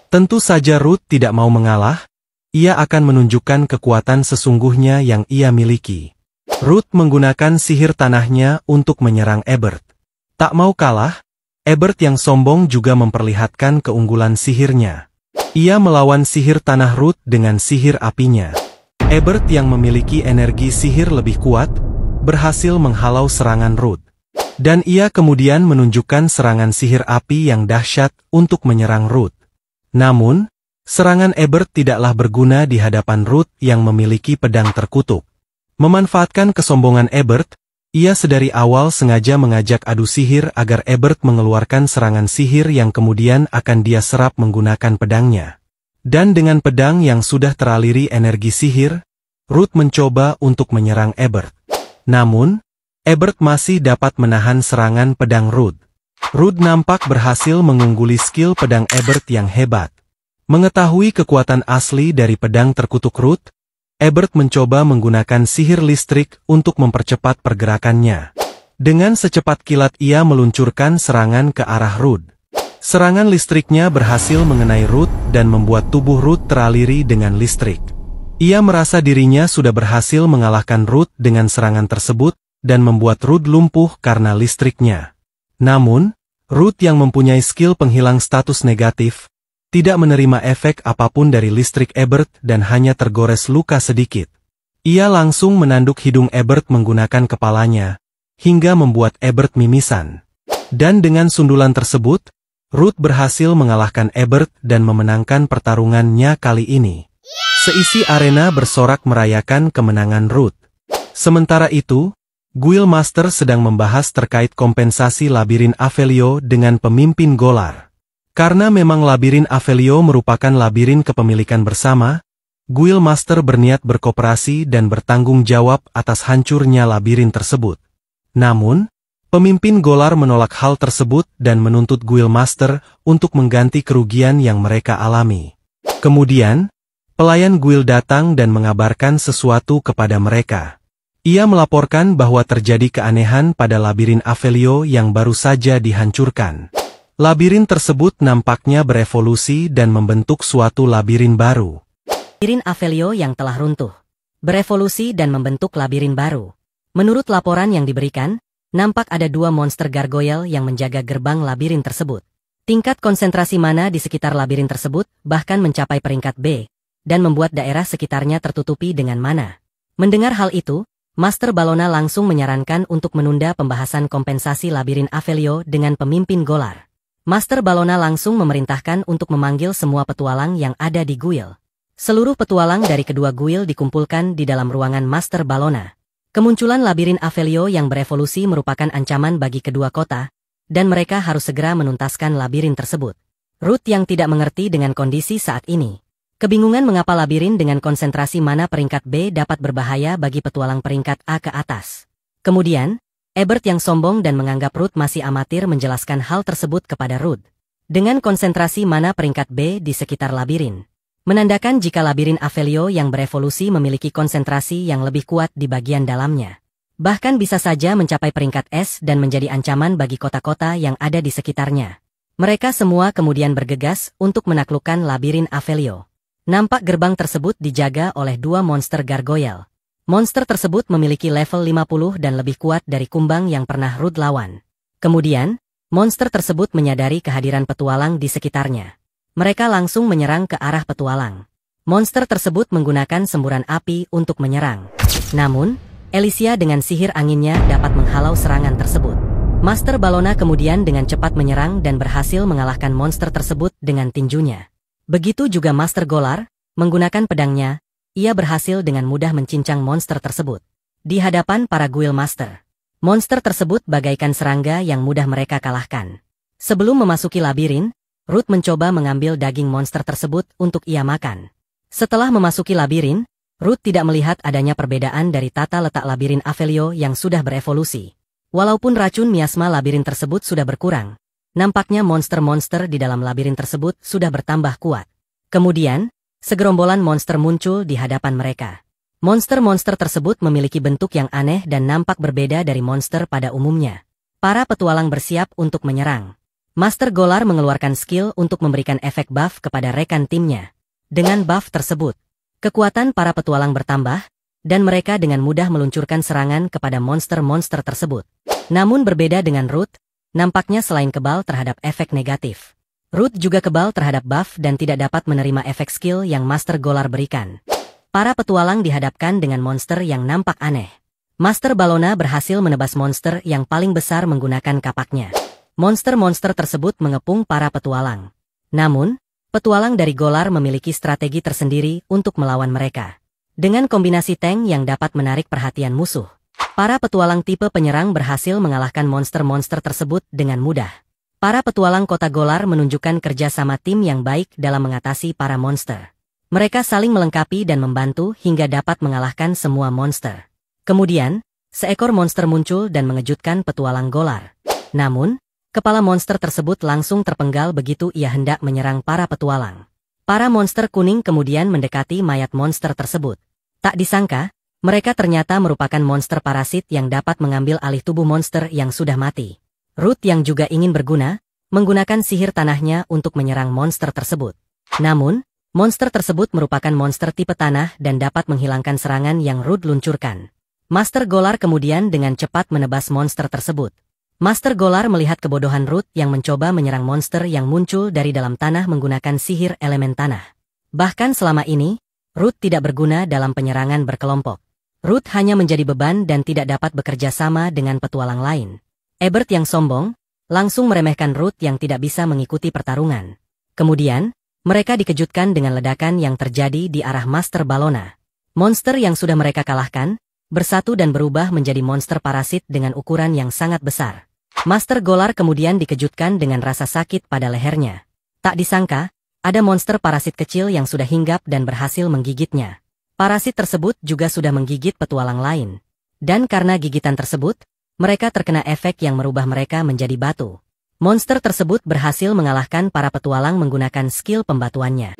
Tentu saja Ruth tidak mau mengalah, ia akan menunjukkan kekuatan sesungguhnya yang ia miliki. Ruth menggunakan sihir tanahnya untuk menyerang Ebert. Tak mau kalah, Ebert yang sombong juga memperlihatkan keunggulan sihirnya. Ia melawan sihir tanah Ruth dengan sihir apinya. Ebert yang memiliki energi sihir lebih kuat, berhasil menghalau serangan Ruth. Dan ia kemudian menunjukkan serangan sihir api yang dahsyat untuk menyerang Ruth. Namun, serangan Ebert tidaklah berguna di hadapan Ruth yang memiliki pedang terkutuk. Memanfaatkan kesombongan Ebert, ia sedari awal sengaja mengajak adu sihir agar Ebert mengeluarkan serangan sihir yang kemudian akan dia serap menggunakan pedangnya. Dan dengan pedang yang sudah teraliri energi sihir, Ruth mencoba untuk menyerang Ebert. Namun, Ebert masih dapat menahan serangan pedang Ruth. Ruth nampak berhasil mengungguli skill pedang Ebert yang hebat. Mengetahui kekuatan asli dari pedang terkutuk Ruth, Ebert mencoba menggunakan sihir listrik untuk mempercepat pergerakannya. Dengan secepat kilat ia meluncurkan serangan ke arah Ruth. Serangan listriknya berhasil mengenai Ruth dan membuat tubuh Ruth teraliri dengan listrik. Ia merasa dirinya sudah berhasil mengalahkan Ruth dengan serangan tersebut dan membuat Ruth lumpuh karena listriknya. Namun, Ruth yang mempunyai skill penghilang status negatif, tidak menerima efek apapun dari listrik Ebert dan hanya tergores luka sedikit. Ia langsung menanduk hidung Ebert menggunakan kepalanya, hingga membuat Ebert mimisan. Dan dengan sundulan tersebut, Ruth berhasil mengalahkan Ebert dan memenangkan pertarungannya kali ini. Seisi arena bersorak merayakan kemenangan Ruth. Sementara itu, Guild Master sedang membahas terkait kompensasi labirin Avelio dengan pemimpin Golar. Karena memang labirin Avelio merupakan labirin kepemilikan bersama, Guild Master berniat berkooperasi dan bertanggung jawab atas hancurnya labirin tersebut. Namun, pemimpin Golar menolak hal tersebut dan menuntut Guild Master untuk mengganti kerugian yang mereka alami. Kemudian, pelayan Guild datang dan mengabarkan sesuatu kepada mereka. Ia melaporkan bahwa terjadi keanehan pada labirin Avelio yang baru saja dihancurkan. Labirin tersebut nampaknya berevolusi dan membentuk suatu labirin baru. Labirin Avelio yang telah runtuh, berevolusi dan membentuk labirin baru. Menurut laporan yang diberikan, nampak ada 2 monster gargoyle yang menjaga gerbang labirin tersebut. Tingkat konsentrasi mana di sekitar labirin tersebut bahkan mencapai peringkat B, dan membuat daerah sekitarnya tertutupi dengan mana. Mendengar hal itu, Master Ballona langsung menyarankan untuk menunda pembahasan kompensasi labirin Avelio dengan pemimpin Golar. Master Ballona langsung memerintahkan untuk memanggil semua petualang yang ada di guild. Seluruh petualang dari kedua guild dikumpulkan di dalam ruangan Master Ballona. Kemunculan labirin Avelio yang berevolusi merupakan ancaman bagi kedua kota, dan mereka harus segera menuntaskan labirin tersebut. Ruth yang tidak mengerti dengan kondisi saat ini. Kebingungan mengapa labirin dengan konsentrasi mana peringkat B dapat berbahaya bagi petualang peringkat A ke atas. Kemudian, Ebert yang sombong dan menganggap Ruth masih amatir menjelaskan hal tersebut kepada Ruth. Dengan konsentrasi mana peringkat B di sekitar labirin. Menandakan jika labirin Avelio yang berevolusi memiliki konsentrasi yang lebih kuat di bagian dalamnya. Bahkan bisa saja mencapai peringkat S dan menjadi ancaman bagi kota-kota yang ada di sekitarnya. Mereka semua kemudian bergegas untuk menaklukkan labirin Avelio. Nampak gerbang tersebut dijaga oleh 2 monster gargoyle. Monster tersebut memiliki level 50 dan lebih kuat dari kumbang yang pernah Ruth lawan. Kemudian, monster tersebut menyadari kehadiran petualang di sekitarnya. Mereka langsung menyerang ke arah petualang. Monster tersebut menggunakan semburan api untuk menyerang. Namun, Alicia dengan sihir anginnya dapat menghalau serangan tersebut. Master Ballona kemudian dengan cepat menyerang dan berhasil mengalahkan monster tersebut dengan tinjunya. Begitu juga Master Golar, menggunakan pedangnya, ia berhasil dengan mudah mencincang monster tersebut. Di hadapan para Guild Master, monster tersebut bagaikan serangga yang mudah mereka kalahkan. Sebelum memasuki labirin, Ruth mencoba mengambil daging monster tersebut untuk ia makan. Setelah memasuki labirin, Ruth tidak melihat adanya perbedaan dari tata letak labirin Avelio yang sudah berevolusi. Walaupun racun miasma labirin tersebut sudah berkurang, nampaknya monster-monster di dalam labirin tersebut sudah bertambah kuat. Kemudian, segerombolan monster muncul di hadapan mereka. Monster-monster tersebut memiliki bentuk yang aneh dan nampak berbeda dari monster pada umumnya. Para petualang bersiap untuk menyerang. Master Golar mengeluarkan skill untuk memberikan efek buff kepada rekan timnya. Dengan buff tersebut, kekuatan para petualang bertambah, dan mereka dengan mudah meluncurkan serangan kepada monster-monster tersebut. Namun berbeda dengan Ruth, nampaknya selain kebal terhadap efek negatif, Ruth juga kebal terhadap buff dan tidak dapat menerima efek skill yang Master Golar berikan. Para petualang dihadapkan dengan monster yang nampak aneh. Master Ballona berhasil menebas monster yang paling besar menggunakan kapaknya. Monster-monster tersebut mengepung para petualang. Namun, petualang dari Golar memiliki strategi tersendiri untuk melawan mereka. Dengan kombinasi tank yang dapat menarik perhatian musuh, para petualang tipe penyerang berhasil mengalahkan monster-monster tersebut dengan mudah. Para petualang kota Golar menunjukkan kerja sama tim yang baik dalam mengatasi para monster. Mereka saling melengkapi dan membantu hingga dapat mengalahkan semua monster. Kemudian, seekor monster muncul dan mengejutkan petualang Golar. Namun, kepala monster tersebut langsung terpenggal begitu ia hendak menyerang para petualang. Para monster kuning kemudian mendekati mayat monster tersebut. Tak disangka, Mereka ternyata merupakan monster parasit yang dapat mengambil alih tubuh monster yang sudah mati. Ruth yang juga ingin berguna, menggunakan sihir tanahnya untuk menyerang monster tersebut. Namun, monster tersebut merupakan monster tipe tanah dan dapat menghilangkan serangan yang Ruth luncurkan. Master Golar kemudian dengan cepat menebas monster tersebut. Master Golar melihat kebodohan Ruth yang mencoba menyerang monster yang muncul dari dalam tanah menggunakan sihir elemen tanah. Bahkan selama ini, Ruth tidak berguna dalam penyerangan berkelompok. Ruth hanya menjadi beban dan tidak dapat bekerja sama dengan petualang lain. Ebert yang sombong, langsung meremehkan Ruth yang tidak bisa mengikuti pertarungan. Kemudian, mereka dikejutkan dengan ledakan yang terjadi di arah Master Ballona. Monster yang sudah mereka kalahkan, bersatu dan berubah menjadi monster parasit dengan ukuran yang sangat besar. Master Golar kemudian dikejutkan dengan rasa sakit pada lehernya. Tak disangka, ada monster parasit kecil yang sudah hinggap dan berhasil menggigitnya. Parasit tersebut juga sudah menggigit petualang lain. Dan karena gigitan tersebut, mereka terkena efek yang merubah mereka menjadi batu. Monster tersebut berhasil mengalahkan para petualang menggunakan skill pembatuannya.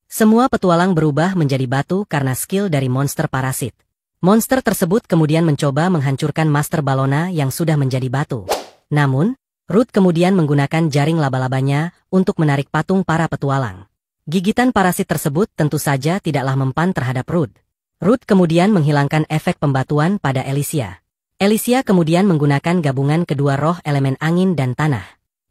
Semua petualang berubah menjadi batu karena skill dari monster parasit. Monster tersebut kemudian mencoba menghancurkan Master Ballona yang sudah menjadi batu. Namun, Ruth kemudian menggunakan jaring laba-labanya untuk menarik patung para petualang. Gigitan parasit tersebut tentu saja tidaklah mempan terhadap Ruth. Ruth kemudian menghilangkan efek pembatuan pada Alicia. Alicia kemudian menggunakan gabungan kedua roh elemen angin dan tanah.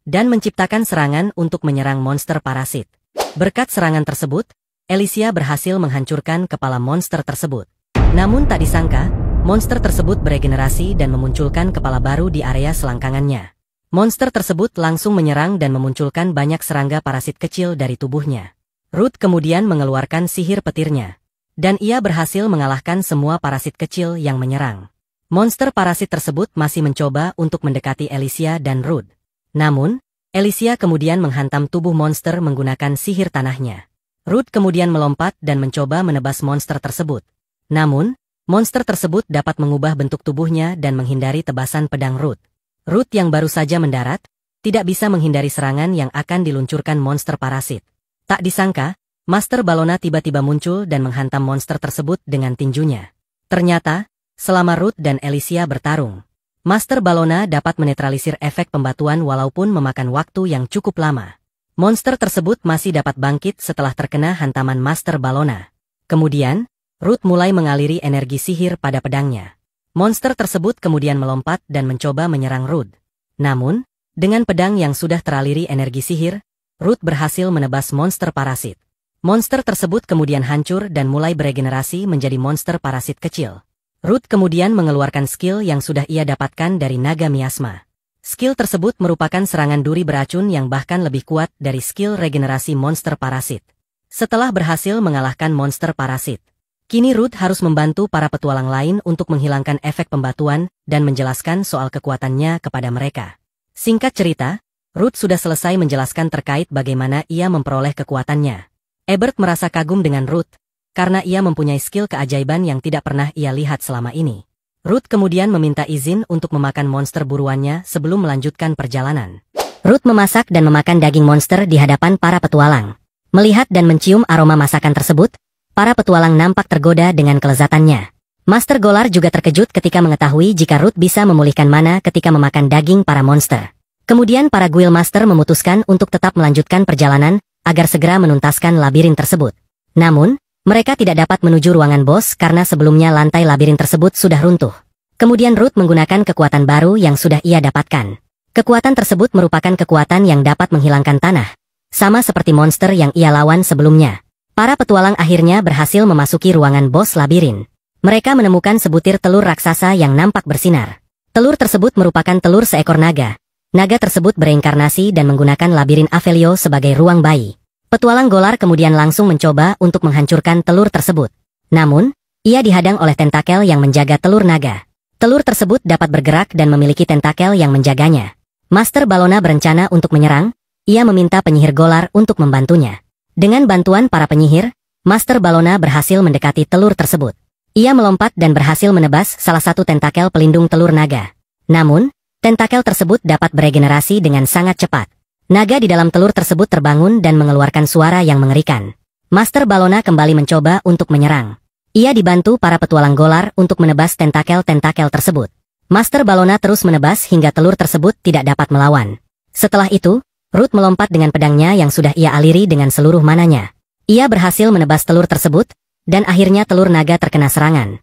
Dan menciptakan serangan untuk menyerang monster parasit. Berkat serangan tersebut, Alicia berhasil menghancurkan kepala monster tersebut. Namun tak disangka, monster tersebut beregenerasi dan memunculkan kepala baru di area selangkangannya. Monster tersebut langsung menyerang dan memunculkan banyak serangga parasit kecil dari tubuhnya. Ruth kemudian mengeluarkan sihir petirnya. Dan ia berhasil mengalahkan semua parasit kecil yang menyerang. Monster parasit tersebut masih mencoba untuk mendekati Alicia dan Ruth. Namun, Alicia kemudian menghantam tubuh monster menggunakan sihir tanahnya. Ruth kemudian melompat dan mencoba menebas monster tersebut. Namun, monster tersebut dapat mengubah bentuk tubuhnya dan menghindari tebasan pedang Ruth. Ruth yang baru saja mendarat, tidak bisa menghindari serangan yang akan diluncurkan monster parasit. Tak disangka, Master Ballona tiba-tiba muncul dan menghantam monster tersebut dengan tinjunya. Ternyata, selama Ruth dan Alicia bertarung, Master Ballona dapat menetralisir efek pembatuan walaupun memakan waktu yang cukup lama. Monster tersebut masih dapat bangkit setelah terkena hantaman Master Ballona. Kemudian, Ruth mulai mengaliri energi sihir pada pedangnya. Monster tersebut kemudian melompat dan mencoba menyerang Ruth. Namun, dengan pedang yang sudah teraliri energi sihir, Ruth berhasil menebas monster parasit. Monster tersebut kemudian hancur dan mulai beregenerasi menjadi monster parasit kecil. Ruth kemudian mengeluarkan skill yang sudah ia dapatkan dari naga miasma. Skill tersebut merupakan serangan duri beracun yang bahkan lebih kuat dari skill regenerasi monster parasit. Setelah berhasil mengalahkan monster parasit, kini Ruth harus membantu para petualang lain untuk menghilangkan efek pembatuan dan menjelaskan soal kekuatannya kepada mereka. Singkat cerita, Ruth sudah selesai menjelaskan terkait bagaimana ia memperoleh kekuatannya. Ebert merasa kagum dengan Ruth, karena ia mempunyai skill keajaiban yang tidak pernah ia lihat selama ini. Ruth kemudian meminta izin untuk memakan monster buruannya sebelum melanjutkan perjalanan. Ruth memasak dan memakan daging monster di hadapan para petualang. Melihat dan mencium aroma masakan tersebut, para petualang nampak tergoda dengan kelezatannya. Master Golar juga terkejut ketika mengetahui jika Ruth bisa memulihkan mana ketika memakan daging para monster. Kemudian para Guild Master memutuskan untuk tetap melanjutkan perjalanan, agar segera menuntaskan labirin tersebut. Namun, mereka tidak dapat menuju ruangan bos karena sebelumnya lantai labirin tersebut sudah runtuh. Kemudian Ruth menggunakan kekuatan baru yang sudah ia dapatkan. Kekuatan tersebut merupakan kekuatan yang dapat menghilangkan tanah, sama seperti monster yang ia lawan sebelumnya. Para petualang akhirnya berhasil memasuki ruangan bos labirin. Mereka menemukan sebutir telur raksasa yang nampak bersinar. Telur tersebut merupakan telur seekor naga. Naga tersebut bereinkarnasi dan menggunakan labirin Avelio sebagai ruang bayi. Petualang Golar kemudian langsung mencoba untuk menghancurkan telur tersebut. Namun, ia dihadang oleh tentakel yang menjaga telur naga. Telur tersebut dapat bergerak dan memiliki tentakel yang menjaganya. Master Ballona berencana untuk menyerang. Ia meminta penyihir Golar untuk membantunya. Dengan bantuan para penyihir, Master Ballona berhasil mendekati telur tersebut. Ia melompat dan berhasil menebas salah satu tentakel pelindung telur naga. Namun, tentakel tersebut dapat beregenerasi dengan sangat cepat. Naga di dalam telur tersebut terbangun dan mengeluarkan suara yang mengerikan. Master Ballona kembali mencoba untuk menyerang. Ia dibantu para petualang Golar untuk menebas tentakel-tentakel tersebut. Master Ballona terus menebas hingga telur tersebut tidak dapat melawan. Setelah itu, Ruth melompat dengan pedangnya yang sudah ia aliri dengan seluruh mananya. Ia berhasil menebas telur tersebut, dan akhirnya telur naga terkena serangan.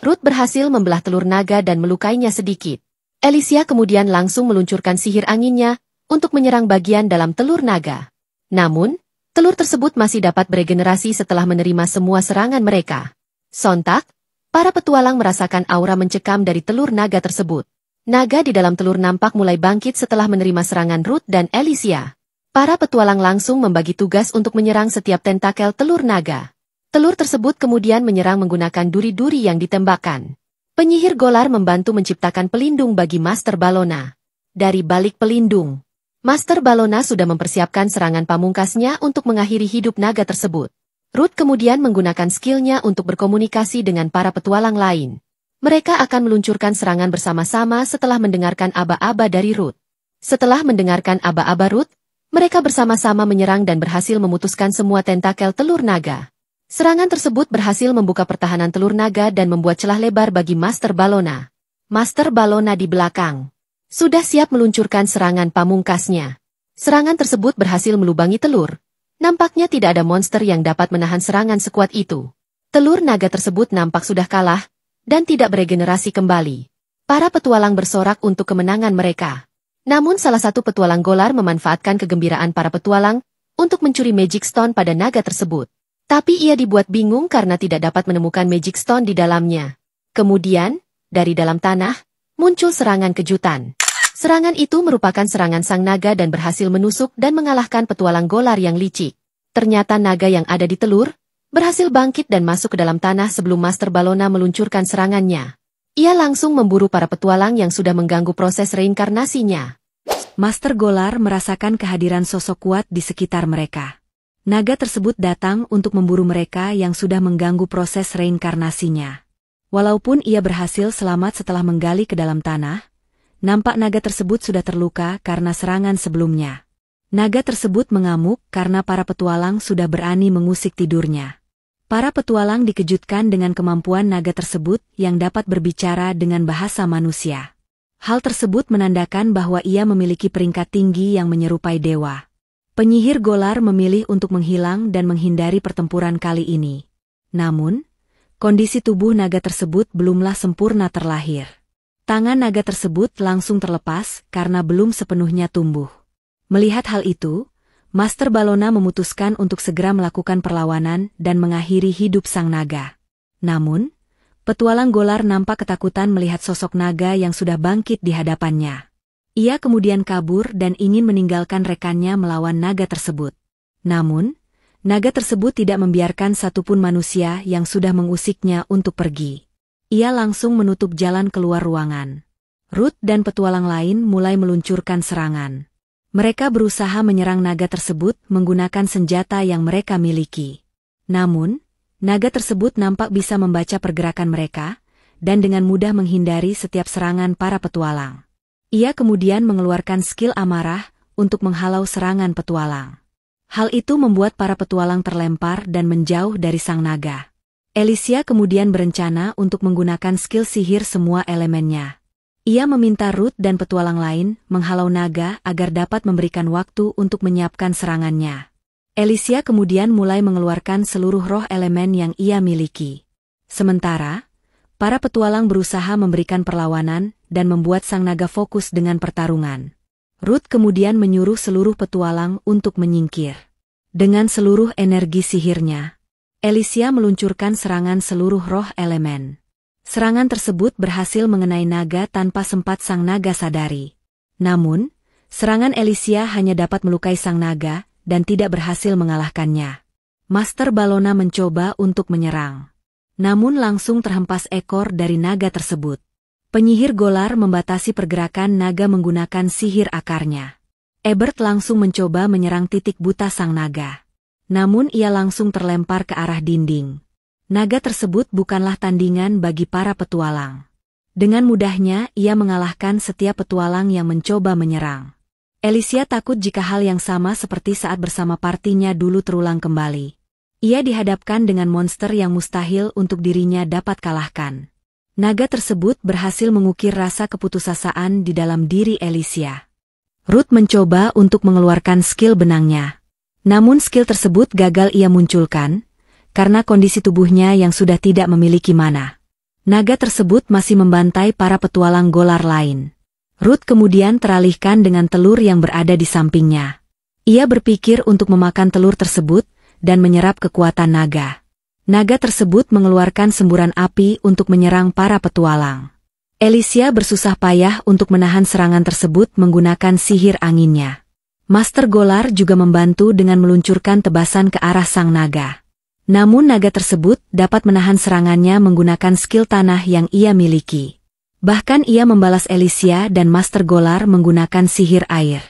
Ruth berhasil membelah telur naga dan melukainya sedikit. Alicia kemudian langsung meluncurkan sihir anginnya untuk menyerang bagian dalam telur naga. Namun, telur tersebut masih dapat beregenerasi setelah menerima semua serangan mereka. Sontak, para petualang merasakan aura mencekam dari telur naga tersebut. Naga di dalam telur nampak mulai bangkit setelah menerima serangan Ruth dan Alicia. Para petualang langsung membagi tugas untuk menyerang setiap tentakel telur naga. Telur tersebut kemudian menyerang menggunakan duri-duri yang ditembakkan. Penyihir Golar membantu menciptakan pelindung bagi Master Ballona. Dari balik pelindung, Master Ballona sudah mempersiapkan serangan pamungkasnya untuk mengakhiri hidup naga tersebut. Ruth kemudian menggunakan skillnya untuk berkomunikasi dengan para petualang lain. Mereka akan meluncurkan serangan bersama-sama setelah mendengarkan aba-aba dari Ruth. Setelah mendengarkan aba-aba Ruth, mereka bersama-sama menyerang dan berhasil memutuskan semua tentakel telur naga. Serangan tersebut berhasil membuka pertahanan telur naga dan membuat celah lebar bagi Master Ballona. Master Ballona di belakang sudah siap meluncurkan serangan pamungkasnya. Serangan tersebut berhasil melubangi telur. Nampaknya tidak ada monster yang dapat menahan serangan sekuat itu. Telur naga tersebut nampak sudah kalah dan tidak beregenerasi kembali. Para petualang bersorak untuk kemenangan mereka. Namun salah satu petualang Golar memanfaatkan kegembiraan para petualang untuk mencuri Magic Stone pada naga tersebut. Tapi ia dibuat bingung karena tidak dapat menemukan Magic Stone di dalamnya. Kemudian, dari dalam tanah, muncul serangan kejutan. Serangan itu merupakan serangan sang naga dan berhasil menusuk dan mengalahkan petualang Golar yang licik. Ternyata naga yang ada di telur berhasil bangkit dan masuk ke dalam tanah sebelum Master Ballona meluncurkan serangannya. Ia langsung memburu para petualang yang sudah mengganggu proses reinkarnasinya. Master Golar merasakan kehadiran sosok kuat di sekitar mereka. Naga tersebut datang untuk memburu mereka yang sudah mengganggu proses reinkarnasinya. Walaupun ia berhasil selamat setelah menggali ke dalam tanah, nampak naga tersebut sudah terluka karena serangan sebelumnya. Naga tersebut mengamuk karena para petualang sudah berani mengusik tidurnya. Para petualang dikejutkan dengan kemampuan naga tersebut yang dapat berbicara dengan bahasa manusia. Hal tersebut menandakan bahwa ia memiliki peringkat tinggi yang menyerupai dewa. Penyihir Golar memilih untuk menghilang dan menghindari pertempuran kali ini. Namun, kondisi tubuh naga tersebut belumlah sempurna terlahir. Tangan naga tersebut langsung terlepas karena belum sepenuhnya tumbuh. Melihat hal itu, Master Ballona memutuskan untuk segera melakukan perlawanan dan mengakhiri hidup sang naga. Namun, petualang Golar nampak ketakutan melihat sosok naga yang sudah bangkit di hadapannya. Ia kemudian kabur dan ingin meninggalkan rekannya melawan naga tersebut. Namun, naga tersebut tidak membiarkan satupun manusia yang sudah mengusiknya untuk pergi. Ia langsung menutup jalan keluar ruangan. Ruth dan petualang lain mulai meluncurkan serangan. Mereka berusaha menyerang naga tersebut menggunakan senjata yang mereka miliki. Namun, naga tersebut nampak bisa membaca pergerakan mereka, dan dengan mudah menghindari setiap serangan para petualang. Ia kemudian mengeluarkan skill amarah untuk menghalau serangan petualang. Hal itu membuat para petualang terlempar dan menjauh dari sang naga. Alicia kemudian berencana untuk menggunakan skill sihir semua elemennya. Ia meminta Ruth dan petualang lain menghalau naga agar dapat memberikan waktu untuk menyiapkan serangannya. Alicia kemudian mulai mengeluarkan seluruh roh elemen yang ia miliki. Sementara, para petualang berusaha memberikan perlawanan dan membuat sang naga fokus dengan pertarungan. Ruth kemudian menyuruh seluruh petualang untuk menyingkir. Dengan seluruh energi sihirnya, Alicia meluncurkan serangan seluruh roh elemen. Serangan tersebut berhasil mengenai naga tanpa sempat sang naga sadari. Namun, serangan Alicia hanya dapat melukai sang naga dan tidak berhasil mengalahkannya. Master Ballona mencoba untuk menyerang. Namun langsung terhempas ekor dari naga tersebut. Penyihir Golar membatasi pergerakan naga menggunakan sihir akarnya. Ebert langsung mencoba menyerang titik buta sang naga. Namun ia langsung terlempar ke arah dinding. Naga tersebut bukanlah tandingan bagi para petualang. Dengan mudahnya ia mengalahkan setiap petualang yang mencoba menyerang. Alicia takut jika hal yang sama seperti saat bersama partinya dulu terulang kembali. Ia dihadapkan dengan monster yang mustahil untuk dirinya dapat kalahkan. Naga tersebut berhasil mengukir rasa keputusasaan di dalam diri Alicia. Ruth mencoba untuk mengeluarkan skill benangnya. Namun skill tersebut gagal ia munculkan, karena kondisi tubuhnya yang sudah tidak memiliki mana. Naga tersebut masih membantai para petualang Golar lain. Ruth kemudian teralihkan dengan telur yang berada di sampingnya. Ia berpikir untuk memakan telur tersebut dan menyerap kekuatan naga. Naga tersebut mengeluarkan semburan api untuk menyerang para petualang. Alicia bersusah payah untuk menahan serangan tersebut menggunakan sihir anginnya. Master Golar juga membantu dengan meluncurkan tebasan ke arah sang naga. Namun naga tersebut dapat menahan serangannya menggunakan skill tanah yang ia miliki. Bahkan ia membalas Alicia dan Master Golar menggunakan sihir air.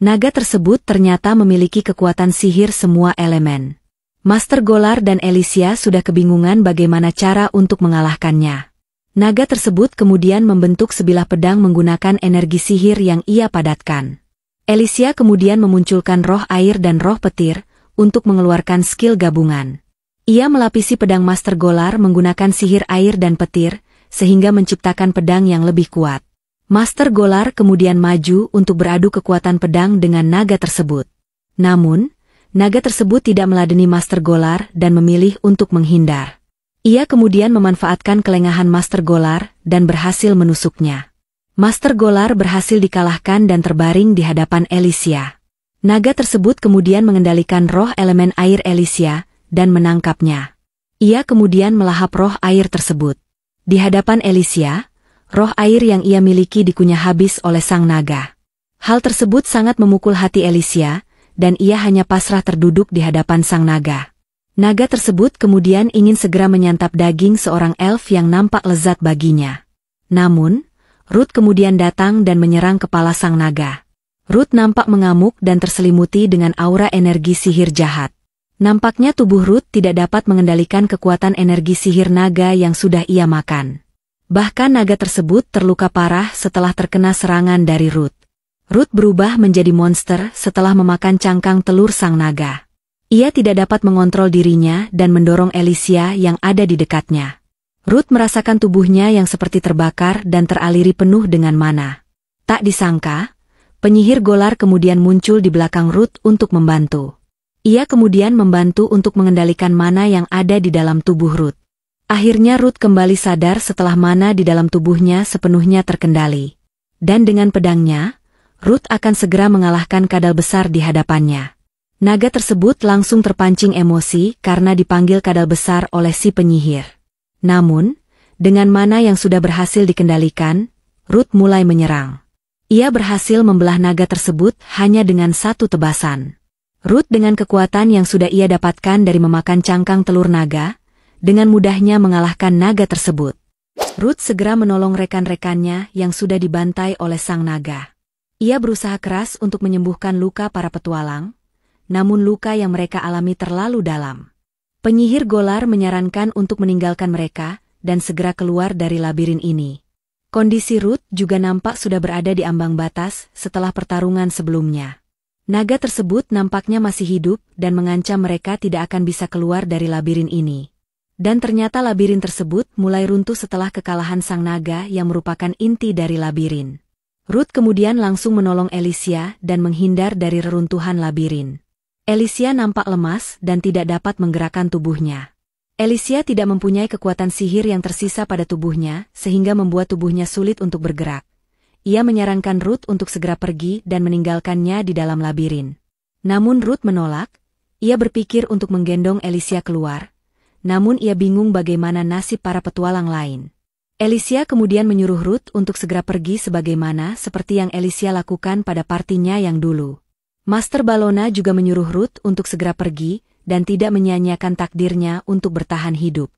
Naga tersebut ternyata memiliki kekuatan sihir semua elemen. Master Golar dan Alicia sudah kebingungan bagaimana cara untuk mengalahkannya. Naga tersebut kemudian membentuk sebilah pedang menggunakan energi sihir yang ia padatkan. Alicia kemudian memunculkan roh air dan roh petir untuk mengeluarkan skill gabungan. Ia melapisi pedang Master Golar menggunakan sihir air dan petir, sehingga menciptakan pedang yang lebih kuat. Master Golar kemudian maju untuk beradu kekuatan pedang dengan naga tersebut. Namun, naga tersebut tidak meladeni Master Golar dan memilih untuk menghindar. Ia kemudian memanfaatkan kelengahan Master Golar dan berhasil menusuknya. Master Golar berhasil dikalahkan dan terbaring di hadapan Alicia. Naga tersebut kemudian mengendalikan roh elemen air Alicia dan menangkapnya. Ia kemudian melahap roh air tersebut. Di hadapan Alicia, roh air yang ia miliki dikunyah habis oleh sang naga. Hal tersebut sangat memukul hati Alicia, dan ia hanya pasrah terduduk di hadapan sang naga. Naga tersebut kemudian ingin segera menyantap daging seorang elf yang nampak lezat baginya. Namun, Ruth kemudian datang dan menyerang kepala sang naga. Ruth nampak mengamuk dan terselimuti dengan aura energi sihir jahat. Nampaknya tubuh Ruth tidak dapat mengendalikan kekuatan energi sihir naga yang sudah ia makan. Bahkan naga tersebut terluka parah setelah terkena serangan dari Ruth. Ruth berubah menjadi monster setelah memakan cangkang telur sang naga. Ia tidak dapat mengontrol dirinya dan mendorong Alicia yang ada di dekatnya. Ruth merasakan tubuhnya yang seperti terbakar dan teraliri penuh dengan mana. Tak disangka, penyihir Golar kemudian muncul di belakang Ruth untuk membantu. Ia kemudian membantu untuk mengendalikan mana yang ada di dalam tubuh Ruth. Akhirnya Ruth kembali sadar setelah mana di dalam tubuhnya sepenuhnya terkendali. Dan dengan pedangnya, Ruth akan segera mengalahkan kadal besar di hadapannya. Naga tersebut langsung terpancing emosi karena dipanggil kadal besar oleh si penyihir. Namun, dengan mana yang sudah berhasil dikendalikan, Ruth mulai menyerang. Ia berhasil membelah naga tersebut hanya dengan satu tebasan. Ruth dengan kekuatan yang sudah ia dapatkan dari memakan cangkang telur naga, dengan mudahnya mengalahkan naga tersebut. Ruth segera menolong rekan-rekannya yang sudah dibantai oleh sang naga. Ia berusaha keras untuk menyembuhkan luka para petualang, namun luka yang mereka alami terlalu dalam. Penyihir Golar menyarankan untuk meninggalkan mereka dan segera keluar dari labirin ini. Kondisi Ruth juga nampak sudah berada di ambang batas setelah pertarungan sebelumnya. Naga tersebut nampaknya masih hidup dan mengancam mereka tidak akan bisa keluar dari labirin ini. Dan ternyata labirin tersebut mulai runtuh setelah kekalahan sang naga yang merupakan inti dari labirin. Ruth kemudian langsung menolong Alicia dan menghindar dari reruntuhan labirin. Alicia nampak lemas dan tidak dapat menggerakkan tubuhnya. Alicia tidak mempunyai kekuatan sihir yang tersisa pada tubuhnya sehingga membuat tubuhnya sulit untuk bergerak. Ia menyarankan Ruth untuk segera pergi dan meninggalkannya di dalam labirin. Namun Ruth menolak, ia berpikir untuk menggendong Alicia keluar. Namun ia bingung bagaimana nasib para petualang lain. Alicia kemudian menyuruh Ruth untuk segera pergi sebagaimana seperti yang Alicia lakukan pada partinya yang dulu. Master Bellona juga menyuruh Ruth untuk segera pergi dan tidak menyia-nyiakan takdirnya untuk bertahan hidup.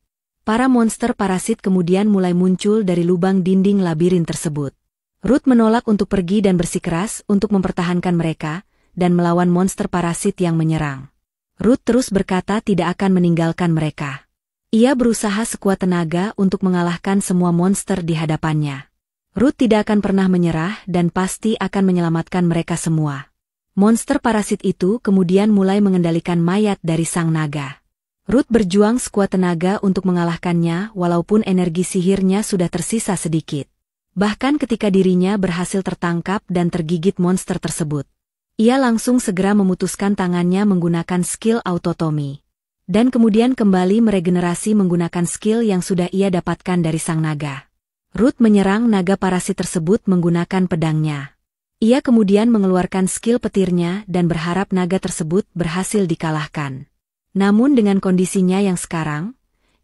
Para monster parasit kemudian mulai muncul dari lubang dinding labirin tersebut. Ruth menolak untuk pergi dan bersikeras untuk mempertahankan mereka dan melawan monster parasit yang menyerang. Ruth terus berkata tidak akan meninggalkan mereka. Ia berusaha sekuat tenaga untuk mengalahkan semua monster di hadapannya. Ruth tidak akan pernah menyerah dan pasti akan menyelamatkan mereka semua. Monster parasit itu kemudian mulai mengendalikan mayat dari sang naga. Ruth berjuang sekuat tenaga untuk mengalahkannya walaupun energi sihirnya sudah tersisa sedikit. Bahkan ketika dirinya berhasil tertangkap dan tergigit monster tersebut, ia langsung segera memutuskan tangannya menggunakan skill autotomi. Dan kemudian kembali meregenerasi menggunakan skill yang sudah ia dapatkan dari sang naga. Ruth menyerang naga parasit tersebut menggunakan pedangnya. Ia kemudian mengeluarkan skill petirnya dan berharap naga tersebut berhasil dikalahkan. Namun dengan kondisinya yang sekarang,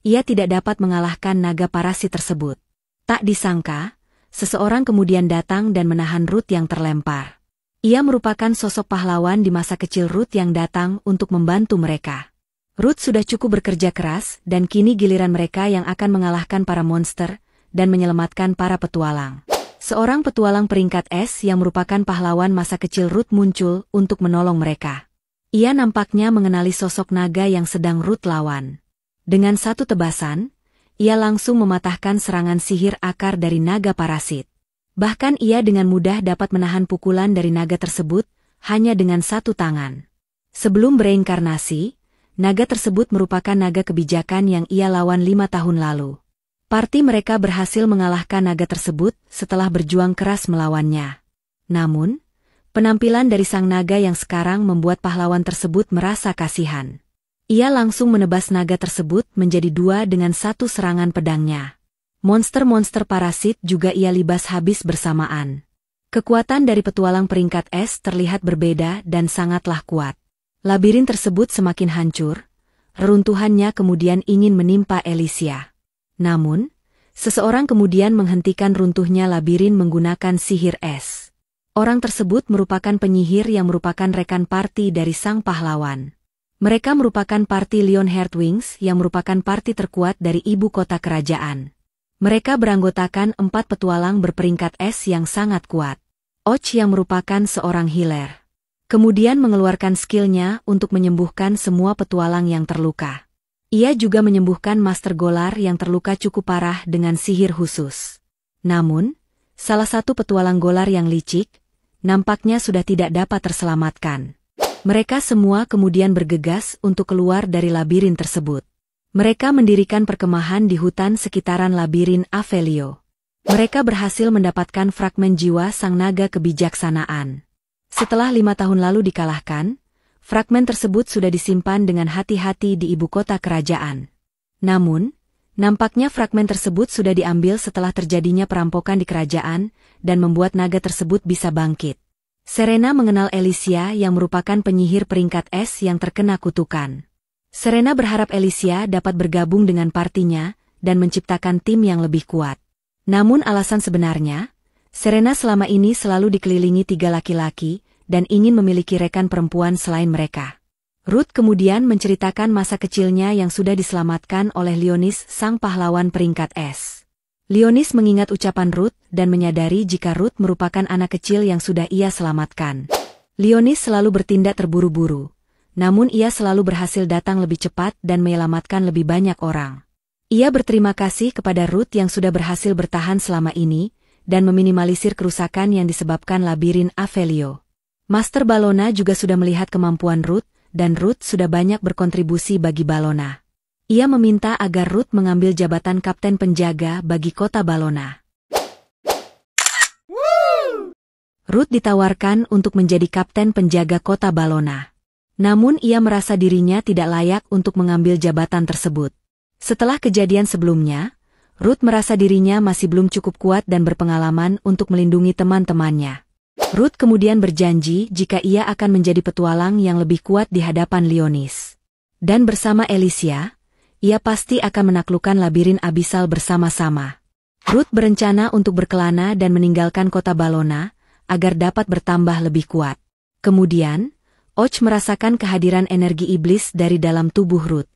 ia tidak dapat mengalahkan naga parasit tersebut. Tak disangka, seseorang kemudian datang dan menahan Ruth yang terlempar. Ia merupakan sosok pahlawan di masa kecil Ruth yang datang untuk membantu mereka. Ruth sudah cukup bekerja keras dan kini giliran mereka yang akan mengalahkan para monster dan menyelamatkan para petualang. Seorang petualang peringkat S yang merupakan pahlawan masa kecil Ruth muncul untuk menolong mereka. Ia nampaknya mengenali sosok naga yang sedang Ruth lawan. Dengan satu tebasan, ia langsung mematahkan serangan sihir akar dari naga parasit. Bahkan ia dengan mudah dapat menahan pukulan dari naga tersebut hanya dengan satu tangan. Sebelum bereinkarnasi, naga tersebut merupakan naga kebijakan yang ia lawan 5 tahun lalu. Parti mereka berhasil mengalahkan naga tersebut setelah berjuang keras melawannya. Namun, penampilan dari sang naga yang sekarang membuat pahlawan tersebut merasa kasihan. Ia langsung menebas naga tersebut menjadi 2 dengan satu serangan pedangnya. Monster-monster parasit juga ia libas habis bersamaan. Kekuatan dari petualang peringkat S terlihat berbeda dan sangatlah kuat. Labirin tersebut semakin hancur, reruntuhannya kemudian ingin menimpa Alicia. Namun, seseorang kemudian menghentikan runtuhnya labirin menggunakan sihir es. Orang tersebut merupakan penyihir yang merupakan rekan parti dari sang pahlawan. Mereka merupakan parti Lionheart Wings yang merupakan parti terkuat dari ibu kota kerajaan. Mereka beranggotakan 4 petualang berperingkat S yang sangat kuat. Och yang merupakan seorang healer. Kemudian mengeluarkan skillnya untuk menyembuhkan semua petualang yang terluka. Ia juga menyembuhkan Master Golar yang terluka cukup parah dengan sihir khusus. Namun, salah satu petualang Golar yang licik, nampaknya sudah tidak dapat terselamatkan. Mereka semua kemudian bergegas untuk keluar dari labirin tersebut. Mereka mendirikan perkemahan di hutan sekitaran labirin Avelio. Mereka berhasil mendapatkan fragmen jiwa sang naga kebijaksanaan. Setelah 5 tahun lalu dikalahkan, fragmen tersebut sudah disimpan dengan hati-hati di ibu kota kerajaan. Namun, nampaknya fragmen tersebut sudah diambil setelah terjadinya perampokan di kerajaan dan membuat naga tersebut bisa bangkit. Serena mengenal Alicia yang merupakan penyihir peringkat S yang terkena kutukan. Serena berharap Alicia dapat bergabung dengan partinya dan menciptakan tim yang lebih kuat. Namun alasan sebenarnya, Serena selama ini selalu dikelilingi 3 laki-laki dan ingin memiliki rekan perempuan selain mereka. Ruth kemudian menceritakan masa kecilnya yang sudah diselamatkan oleh Leonis sang pahlawan peringkat S. Leonis mengingat ucapan Ruth dan menyadari jika Ruth merupakan anak kecil yang sudah ia selamatkan. Leonis selalu bertindak terburu-buru, namun ia selalu berhasil datang lebih cepat dan menyelamatkan lebih banyak orang. Ia berterima kasih kepada Ruth yang sudah berhasil bertahan selama ini dan meminimalisir kerusakan yang disebabkan labirin Avelio. Master Ballona juga sudah melihat kemampuan Ruth, dan Ruth sudah banyak berkontribusi bagi Ballona. Ia meminta agar Ruth mengambil jabatan kapten penjaga bagi kota Ballona. Ruth ditawarkan untuk menjadi kapten penjaga kota Ballona. Namun ia merasa dirinya tidak layak untuk mengambil jabatan tersebut. Setelah kejadian sebelumnya, Ruth merasa dirinya masih belum cukup kuat dan berpengalaman untuk melindungi teman-temannya. Ruth kemudian berjanji jika ia akan menjadi petualang yang lebih kuat di hadapan Leonis. Dan bersama Alicia, ia pasti akan menaklukkan labirin abisal bersama-sama. Ruth berencana untuk berkelana dan meninggalkan kota Ballona, agar dapat bertambah lebih kuat. Kemudian, Och merasakan kehadiran energi iblis dari dalam tubuh Ruth.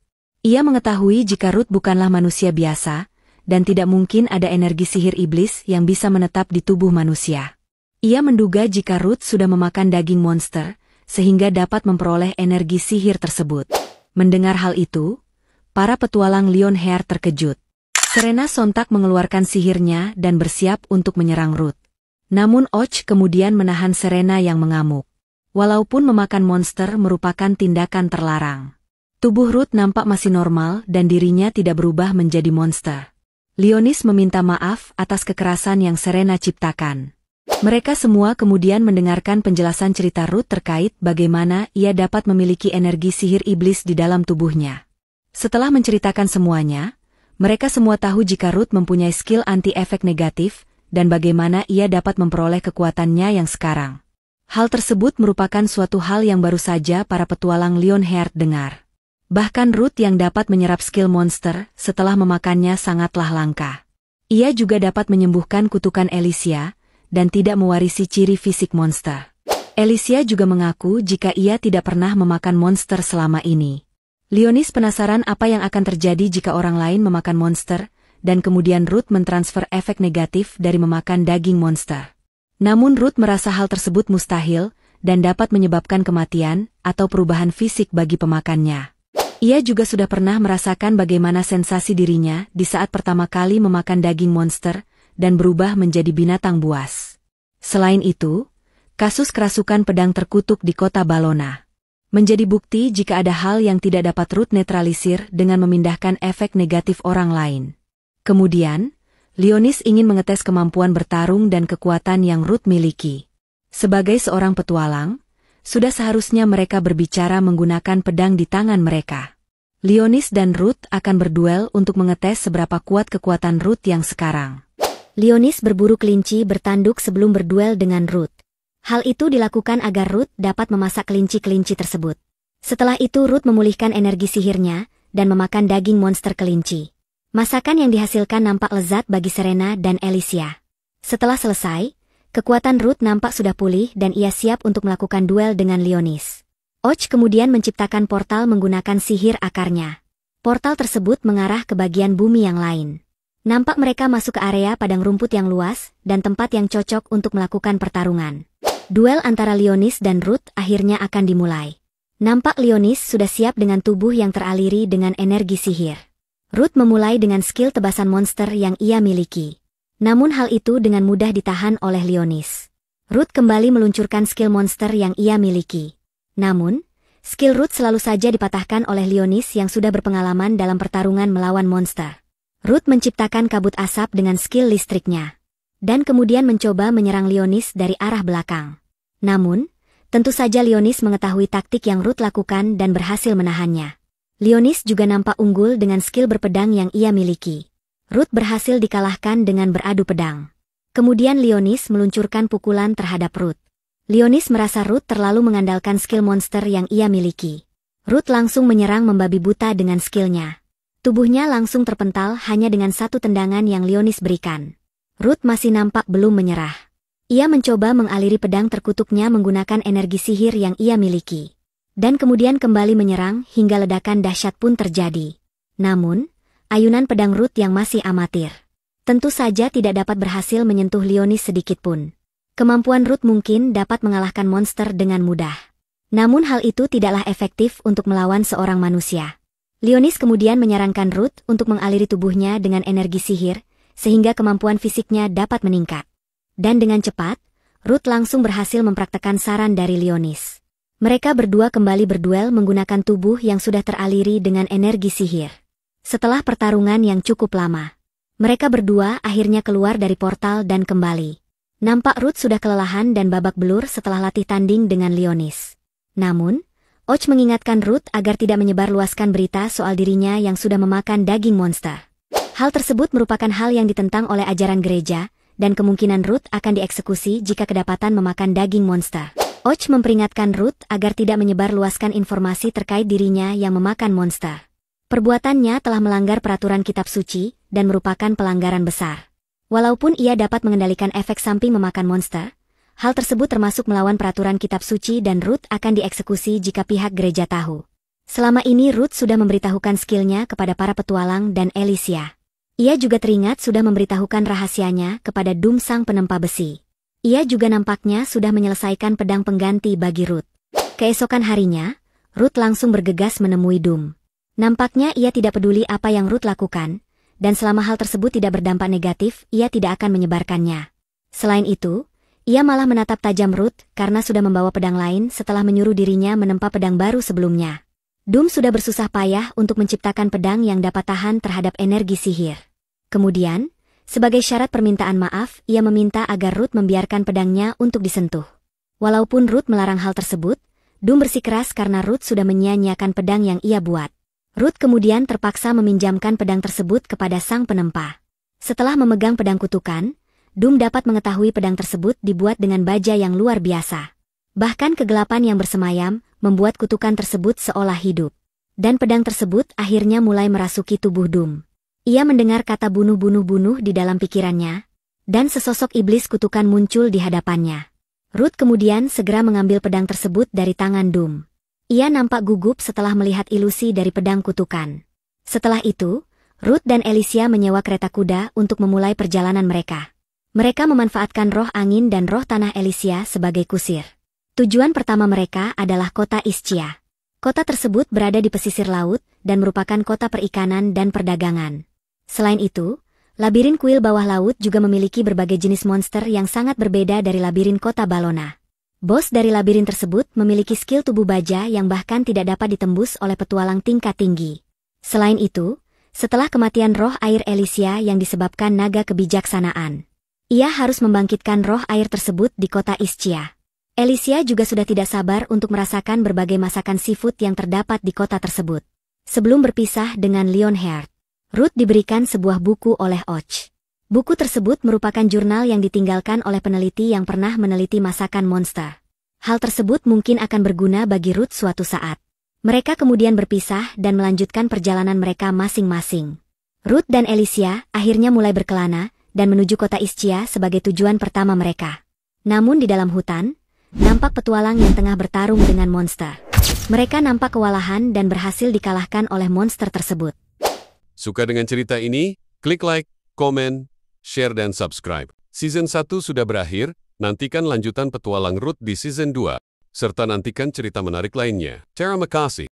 Ia mengetahui jika Ruth bukanlah manusia biasa, dan tidak mungkin ada energi sihir iblis yang bisa menetap di tubuh manusia. Ia menduga jika Ruth sudah memakan daging monster, sehingga dapat memperoleh energi sihir tersebut. Mendengar hal itu, para petualang Lionheart terkejut. Serena sontak mengeluarkan sihirnya dan bersiap untuk menyerang Ruth. Namun Och kemudian menahan Serena yang mengamuk. Walaupun memakan monster merupakan tindakan terlarang, Tubuh Ruth nampak masih normal dan dirinya tidak berubah menjadi monster. Leonis meminta maaf atas kekerasan yang Serena ciptakan. Mereka semua kemudian mendengarkan penjelasan cerita Ruth terkait bagaimana ia dapat memiliki energi sihir iblis di dalam tubuhnya. Setelah menceritakan semuanya, mereka semua tahu jika Ruth mempunyai skill anti-efek negatif dan bagaimana ia dapat memperoleh kekuatannya yang sekarang. Hal tersebut merupakan suatu hal yang baru saja para petualang Lionheart dengar. Bahkan Ruth yang dapat menyerap skill monster setelah memakannya sangatlah langka. Ia juga dapat menyembuhkan kutukan Alicia dan tidak mewarisi ciri fisik monster. Alicia juga mengaku jika ia tidak pernah memakan monster selama ini. Leonis penasaran apa yang akan terjadi jika orang lain memakan monster, dan kemudian Ruth mentransfer efek negatif dari memakan daging monster. Namun Ruth merasa hal tersebut mustahil dan dapat menyebabkan kematian atau perubahan fisik bagi pemakannya. Ia juga sudah pernah merasakan bagaimana sensasi dirinya di saat pertama kali memakan daging monster dan berubah menjadi binatang buas. Selain itu, kasus kerasukan pedang terkutuk di kota Balona menjadi bukti jika ada hal yang tidak dapat Ruth netralisir dengan memindahkan efek negatif orang lain. Kemudian, Leonis ingin mengetes kemampuan bertarung dan kekuatan yang Ruth miliki. Sebagai seorang petualang, sudah seharusnya mereka berbicara menggunakan pedang di tangan mereka. Leonis dan Ruth akan berduel untuk mengetes seberapa kuat kekuatan Ruth yang sekarang. Leonis berburu kelinci bertanduk sebelum berduel dengan Ruth. Hal itu dilakukan agar Ruth dapat memasak kelinci-kelinci tersebut. Setelah itu Ruth memulihkan energi sihirnya dan memakan daging monster kelinci. Masakan yang dihasilkan nampak lezat bagi Serena dan Alicia. Setelah selesai, kekuatan Ruth nampak sudah pulih dan ia siap untuk melakukan duel dengan Leonis. Och kemudian menciptakan portal menggunakan sihir akarnya. Portal tersebut mengarah ke bagian bumi yang lain. Nampak mereka masuk ke area padang rumput yang luas dan tempat yang cocok untuk melakukan pertarungan. Duel antara Leonis dan Ruth akhirnya akan dimulai. Nampak Leonis sudah siap dengan tubuh yang teraliri dengan energi sihir. Ruth memulai dengan skill tebasan monster yang ia miliki. Namun hal itu dengan mudah ditahan oleh Leonis. Ruth kembali meluncurkan skill monster yang ia miliki. Namun, skill Ruth selalu saja dipatahkan oleh Leonis yang sudah berpengalaman dalam pertarungan melawan monster. Ruth menciptakan kabut asap dengan skill listriknya. Dan kemudian mencoba menyerang Leonis dari arah belakang. Namun, tentu saja Leonis mengetahui taktik yang Ruth lakukan dan berhasil menahannya. Leonis juga nampak unggul dengan skill berpedang yang ia miliki. Ruth berhasil dikalahkan dengan beradu pedang. Kemudian Leonis meluncurkan pukulan terhadap Ruth. Leonis merasa Ruth terlalu mengandalkan skill monster yang ia miliki. Ruth langsung menyerang membabi buta dengan skillnya. Tubuhnya langsung terpental hanya dengan satu tendangan yang Leonis berikan. Ruth masih nampak belum menyerah. Ia mencoba mengaliri pedang terkutuknya menggunakan energi sihir yang ia miliki. Dan kemudian kembali menyerang hingga ledakan dahsyat pun terjadi. Namun, ayunan pedang Ruth yang masih amatir tentu saja tidak dapat berhasil menyentuh Leonis sedikitpun. Kemampuan Ruth mungkin dapat mengalahkan monster dengan mudah. Namun hal itu tidaklah efektif untuk melawan seorang manusia. Leonis kemudian menyarankan Ruth untuk mengaliri tubuhnya dengan energi sihir, sehingga kemampuan fisiknya dapat meningkat. Dan dengan cepat, Ruth langsung berhasil mempraktekkan saran dari Leonis. Mereka berdua kembali berduel menggunakan tubuh yang sudah teraliri dengan energi sihir. Setelah pertarungan yang cukup lama, mereka berdua akhirnya keluar dari portal dan kembali. Nampak Ruth sudah kelelahan dan babak belur setelah latih tanding dengan Leonis. Namun, Och mengingatkan Ruth agar tidak menyebarluaskan berita soal dirinya yang sudah memakan daging monster. Hal tersebut merupakan hal yang ditentang oleh ajaran gereja, dan kemungkinan Ruth akan dieksekusi jika kedapatan memakan daging monster. Och memperingatkan Ruth agar tidak menyebarluaskan informasi terkait dirinya yang memakan monster. Perbuatannya telah melanggar peraturan kitab suci dan merupakan pelanggaran besar. Walaupun ia dapat mengendalikan efek samping memakan monster, hal tersebut termasuk melawan peraturan kitab suci dan Ruth akan dieksekusi jika pihak gereja tahu. Selama ini Ruth sudah memberitahukan skillnya kepada para petualang dan Alicia. Ia juga teringat sudah memberitahukan rahasianya kepada Doom sang penempa besi. Ia juga nampaknya sudah menyelesaikan pedang pengganti bagi Ruth. Keesokan harinya, Ruth langsung bergegas menemui Doom. Nampaknya ia tidak peduli apa yang Ruth lakukan, dan selama hal tersebut tidak berdampak negatif, ia tidak akan menyebarkannya. Selain itu, ia malah menatap tajam Ruth karena sudah membawa pedang lain setelah menyuruh dirinya menempa pedang baru sebelumnya. Doom sudah bersusah payah untuk menciptakan pedang yang dapat tahan terhadap energi sihir. Kemudian, sebagai syarat permintaan maaf, ia meminta agar Ruth membiarkan pedangnya untuk disentuh. Walaupun Ruth melarang hal tersebut, Doom bersikeras karena Ruth sudah menyia-nyiakan pedang yang ia buat. Ruth kemudian terpaksa meminjamkan pedang tersebut kepada sang penempa. Setelah memegang pedang kutukan, Doom dapat mengetahui pedang tersebut dibuat dengan baja yang luar biasa. Bahkan kegelapan yang bersemayam membuat kutukan tersebut seolah hidup. Dan pedang tersebut akhirnya mulai merasuki tubuh Doom. Ia mendengar kata bunuh-bunuh-bunuh di dalam pikirannya, dan sesosok iblis kutukan muncul di hadapannya. Ruth kemudian segera mengambil pedang tersebut dari tangan Doom. Ia nampak gugup setelah melihat ilusi dari pedang kutukan. Setelah itu, Ruth dan Alicia menyewa kereta kuda untuk memulai perjalanan mereka. Mereka memanfaatkan roh angin dan roh tanah Alicia sebagai kusir. Tujuan pertama mereka adalah kota Ischia. Kota tersebut berada di pesisir laut dan merupakan kota perikanan dan perdagangan. Selain itu, labirin kuil bawah laut juga memiliki berbagai jenis monster yang sangat berbeda dari labirin kota Ballona. Bos dari labirin tersebut memiliki skill tubuh baja yang bahkan tidak dapat ditembus oleh petualang tingkat tinggi. Selain itu, setelah kematian roh air Alicia yang disebabkan naga kebijaksanaan, ia harus membangkitkan roh air tersebut di kota Ischia. Alicia juga sudah tidak sabar untuk merasakan berbagai masakan seafood yang terdapat di kota tersebut. Sebelum berpisah dengan Leonhard, Ruth diberikan sebuah buku oleh Och. Buku tersebut merupakan jurnal yang ditinggalkan oleh peneliti yang pernah meneliti masakan monster. Hal tersebut mungkin akan berguna bagi Ruth suatu saat. Mereka kemudian berpisah dan melanjutkan perjalanan mereka masing-masing. Ruth dan Alicia akhirnya mulai berkelana dan menuju kota Ischia sebagai tujuan pertama mereka. Namun di dalam hutan, nampak petualang yang tengah bertarung dengan monster. Mereka nampak kewalahan dan berhasil dikalahkan oleh monster tersebut. Suka dengan cerita ini? Klik like, komen, share dan subscribe. Season 1 sudah berakhir, nantikan lanjutan petualang Ruth di Season 2, serta nantikan cerita menarik lainnya. Terima kasih.